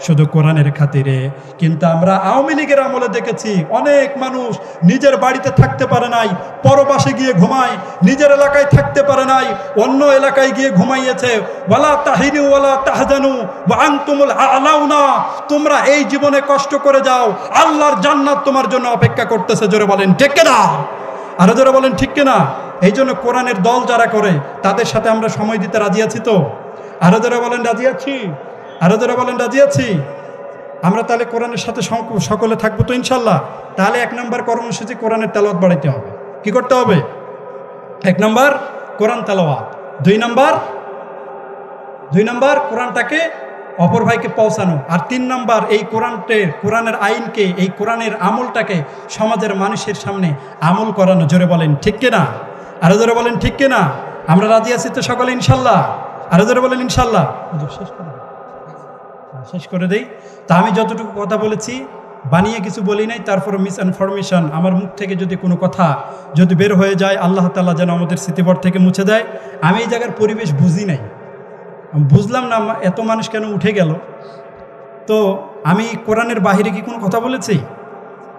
শুধু কোরআনের খাতিরে। কিন্তু আমরা আওয়ামী লীগের আমলে দেখেছি অনেক মানুষ নিজের বাড়িতে থাকতে পারে নাই, পরবাসে গিয়ে ঘুমায়, নিজের এলাকায় থাকতে পারে নাই, অন্য এলাকায় গিয়ে ঘুমাইয়েছে। ওয়ালা তাহিনু ওয়ালা তাহজানু ওয়া আনতুমুল আ'লাউনা, তোমরা এই জীবনে কষ্ট করে যাও, আল্লাহর জান্নাত তোমার জন্য অপেক্ষা করতেছে। জোরে বলেন ঠিক কিনা? আরো জোরে বলেন ঠিক কিনা? এই জন্য কোরআনের দল যারা করে তাদের সাথে আমরা সময় দিতে রাজি আছি তো? আরো জোরে বলেন রাজি আছি? আরো যারা বলেন রাজি আছি? আমরা তাহলে কোরআনের সাথে সকলে থাকবো তো ইনশাল্লাহ? তাহলে 1 নম্বর কর্মসূচি কোরআনের তেলাওয়াত বাড়াইতে হবে। কি করতে হবে? 1 নম্বর কোরআন তেলাওয়াত, 2 নম্বর কোরআনটাকে অপর ভাইকে পৌঁছানো, আর 3 নম্বর এই কোরআনের আইনকে, এই কোরআনের আমলটাকে সমাজের মানুষের সামনে আমল করানো। জোরে বলেন ঠিক কিনা? আরো জোরে বলেন ঠিক কিনা? আমরা রাজি আছি তো সকলে ইনশাল্লাহ? আরো জোরে বলেন ইনশাল্লাহ। শেষ করে দেই। তা আমি যতটুকু কথা বলেছি বানিয়ে কিছু বলি নাই, তারপরে মিসইনফরমেশন আমার মুখ থেকে যদি কোনো কথা যদি বের হয়ে যায়, আল্লাহ তাআলা যেন আমাদের স্মৃতিপট থেকে মুছে দেয়। আমি এই জায়গার পরিবেশ বুঝি নাই, বুঝলাম না এত মানুষ কেন উঠে গেল। তো আমি কোরআনের বাহিরে কি কোনো কথা বলেছি?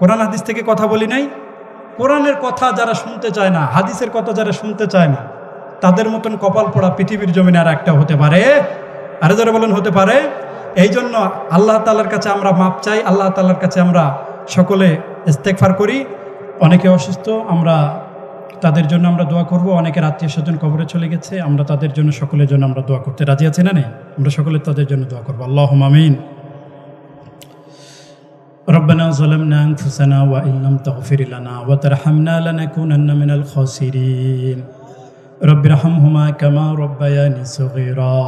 কোরআন হাদিস থেকে কথা বলি নাই। কোরআনের কথা যারা শুনতে চায় না, হাদিসের কথা যারা শুনতে চায় না, তাদের মতন কপাল পোড়া পৃথিবীর জমিনে আর একটা হতে পারে? আরে যারা বলেন হতে পারে? এই জন্য আল্লাহ তাআলার কাছে আমরা মাপ চাই, আল্লাহ তাআলার কাছে আমরা সকলে ইস্তেগফার করি। অনেকে অসুস্থ, আমরা তাদের জন্য আমরা দোয়া করব। অনেকের আত্মীয় স্বজন কবরে চলে গেছে, আমরা তাদের জন্য সকলের জন্য আমরা দোয়া করতে রাজি আছি না নেই? আমরা সকলে তাদের জন্য দোয়া করবো। আল্লাহুম্মা আমিন। ربنا ظلمنا أنفسنا وإن لم تغفر لنا وترحمنا لنكونن من الخاسرين رب ارحمهما كما ربياني صغيرا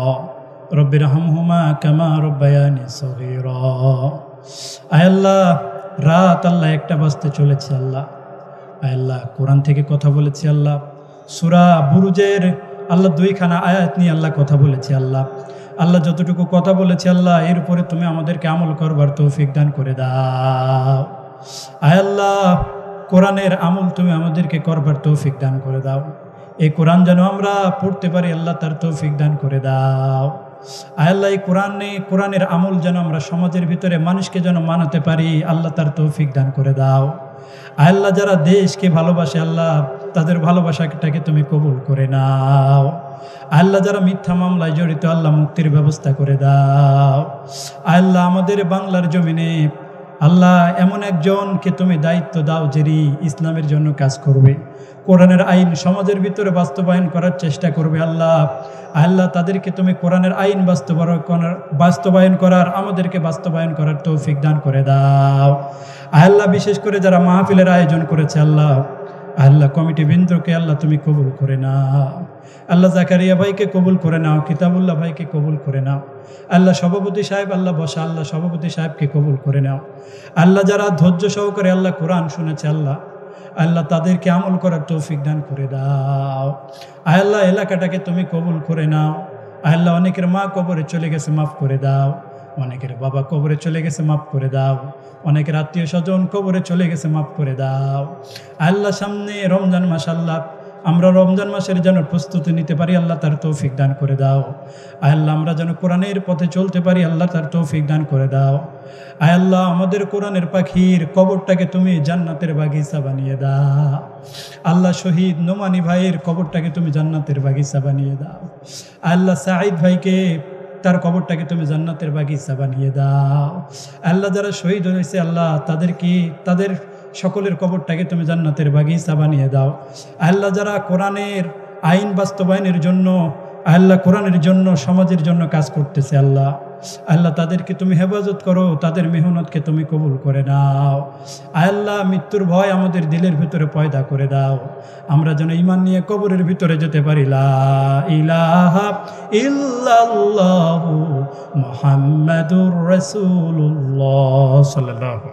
رب ارحمهما كما ربياني صغيرا আয় আল্লাহ, রাত আল্লাহ 1টা বাজতে চলেছে আল্লাহ। আয় আল্লাহ, কোরআন থেকে কথা বলেছি আল্লাহ, সূরা বুরুজের আল্লাহ 2খানা আয়াত নিয়ে আল্লাহ কথা বলেছি আল্লাহ। আল্লাহ যতটুকু কথা বলেছি আল্লাহ, এর উপরে তুমি আমাদেরকে আমল করবার তৌফিক দান করে দাও। আয় আল্লাহ, কোরআনের আমল তুমি আমাদেরকে করবার তৌফিক দান করে দাও। এই কোরআন যেন আমরা পড়তে পারি আল্লাহ, তার তৌফিক দান করে দাও। আল্লাহ এই কোরআনের আমল যেন আমরা সমাজের ভিতরে মানুষকে যেন মানাতে পারি, আল্লাহ তার তৌফিক দান করে দাও। আল্লাহ যারা দেশকে ভালোবাসে আল্লাহ তাদের ভালোবাসাটাকে তুমি কবুল করে নাও। আল্লাহ যারা মিথ্যা মামলায় জড়িত আল্লাহ মুক্তির ব্যবস্থা করে দাও। আল্লাহ আমাদের বাংলার জমিনে আল্লাহ এমন একজনকে তুমি দায়িত্ব দাও যিনি ইসলামের জন্য কাজ করবে, কোরআনের আইন সমাজের ভিতরে বাস্তবায়ন করার চেষ্টা করবে। আল্লাহ তাদেরকে তুমি কোরআনের আইন বাস্তবায়ন করার আমাদেরকে বাস্তবায়ন করার তৌফিক দান করে দাও। আল্লাহ বিশেষ করে যারা মাহফিলের আয়োজন করেছে আল্লাহ কমিটি বৃন্দকে আল্লাহ তুমি কবুল করে নাও। আল্লাহ জাকারিয়া ভাইকে কবুল করে নাও, কিতাবুল্লাহ ভাইকে কবুল করে নাও। আল্লাহ সভাপতি সাহেব আল্লাহ সভাপতি সাহেবকে কবুল করে নাও। আল্লাহ যারা ধৈর্য সহকারে কোরআন শুনেছে আল্লাহ তাদেরকে আমল করার তৌফিক দান করে দাও। আল্লাহ এলাকাটাকে তুমি কবুল করে নাও। আল্লাহ অনেকের মা কবরে চলে গেছে, মাফ করে দাও। অনেকের বাবা কবরে চলে গেছে, মাফ করে দাও। অনেকের আত্মীয় স্বজন কবরে চলে গেছে, মাফ করে দাও। আল্লাহ সামনে রমজান মাস আমরা রমজান মাসের যেন প্রস্তুতি নিতে পারি, আল্লাহ তার তৌফিক দান করে দাও। আল্লাহ আমরা যেন কোরআনের পথে চলতে পারি, আল্লাহ তার তৌফিক দান করে দাও। আল্লাহ আমাদের কোরআনের পাখির কবরটাকে তুমি জান্নাতের বাগিচা বানিয়ে দাও। আল্লাহ শহীদ নোমানি ভাইয়ের কবরটাকে তুমি জান্নাতের বাগিচা বানিয়ে দাও। আল্লাহ সাঈদ ভাইকে তার কবরটাকে তুমি জান্নাতের বাগিচা বানিয়ে দাও। আল্লাহ যারা শহীদ হয়েছে আল্লাহ তাদের সকলের কবরটাকে তুমি জান্নাতের বাগিচা বানিয়ে দাও। আল্লাহ যারা কোরআনের আইন বাস্তবায়নের জন্য কোরআনের জন্য সমাজের জন্য কাজ করতেছে আল্লাহ তাদেরকে তুমি হেফাজত করো, তাদের মেহনতকে তুমি কবুল করে নাও। আল্লাহ মৃত্যুর ভয় আমাদের দিলের ভিতরে পয়দা করে দাও, আমরা যেন ঈমান নিয়ে কবরের ভিতরে যেতে পারি। লা ইলাহা ইল্লাল্লাহু মুহাম্মাদুর রাসূলুল্লাহ সাল্লাল্লাহু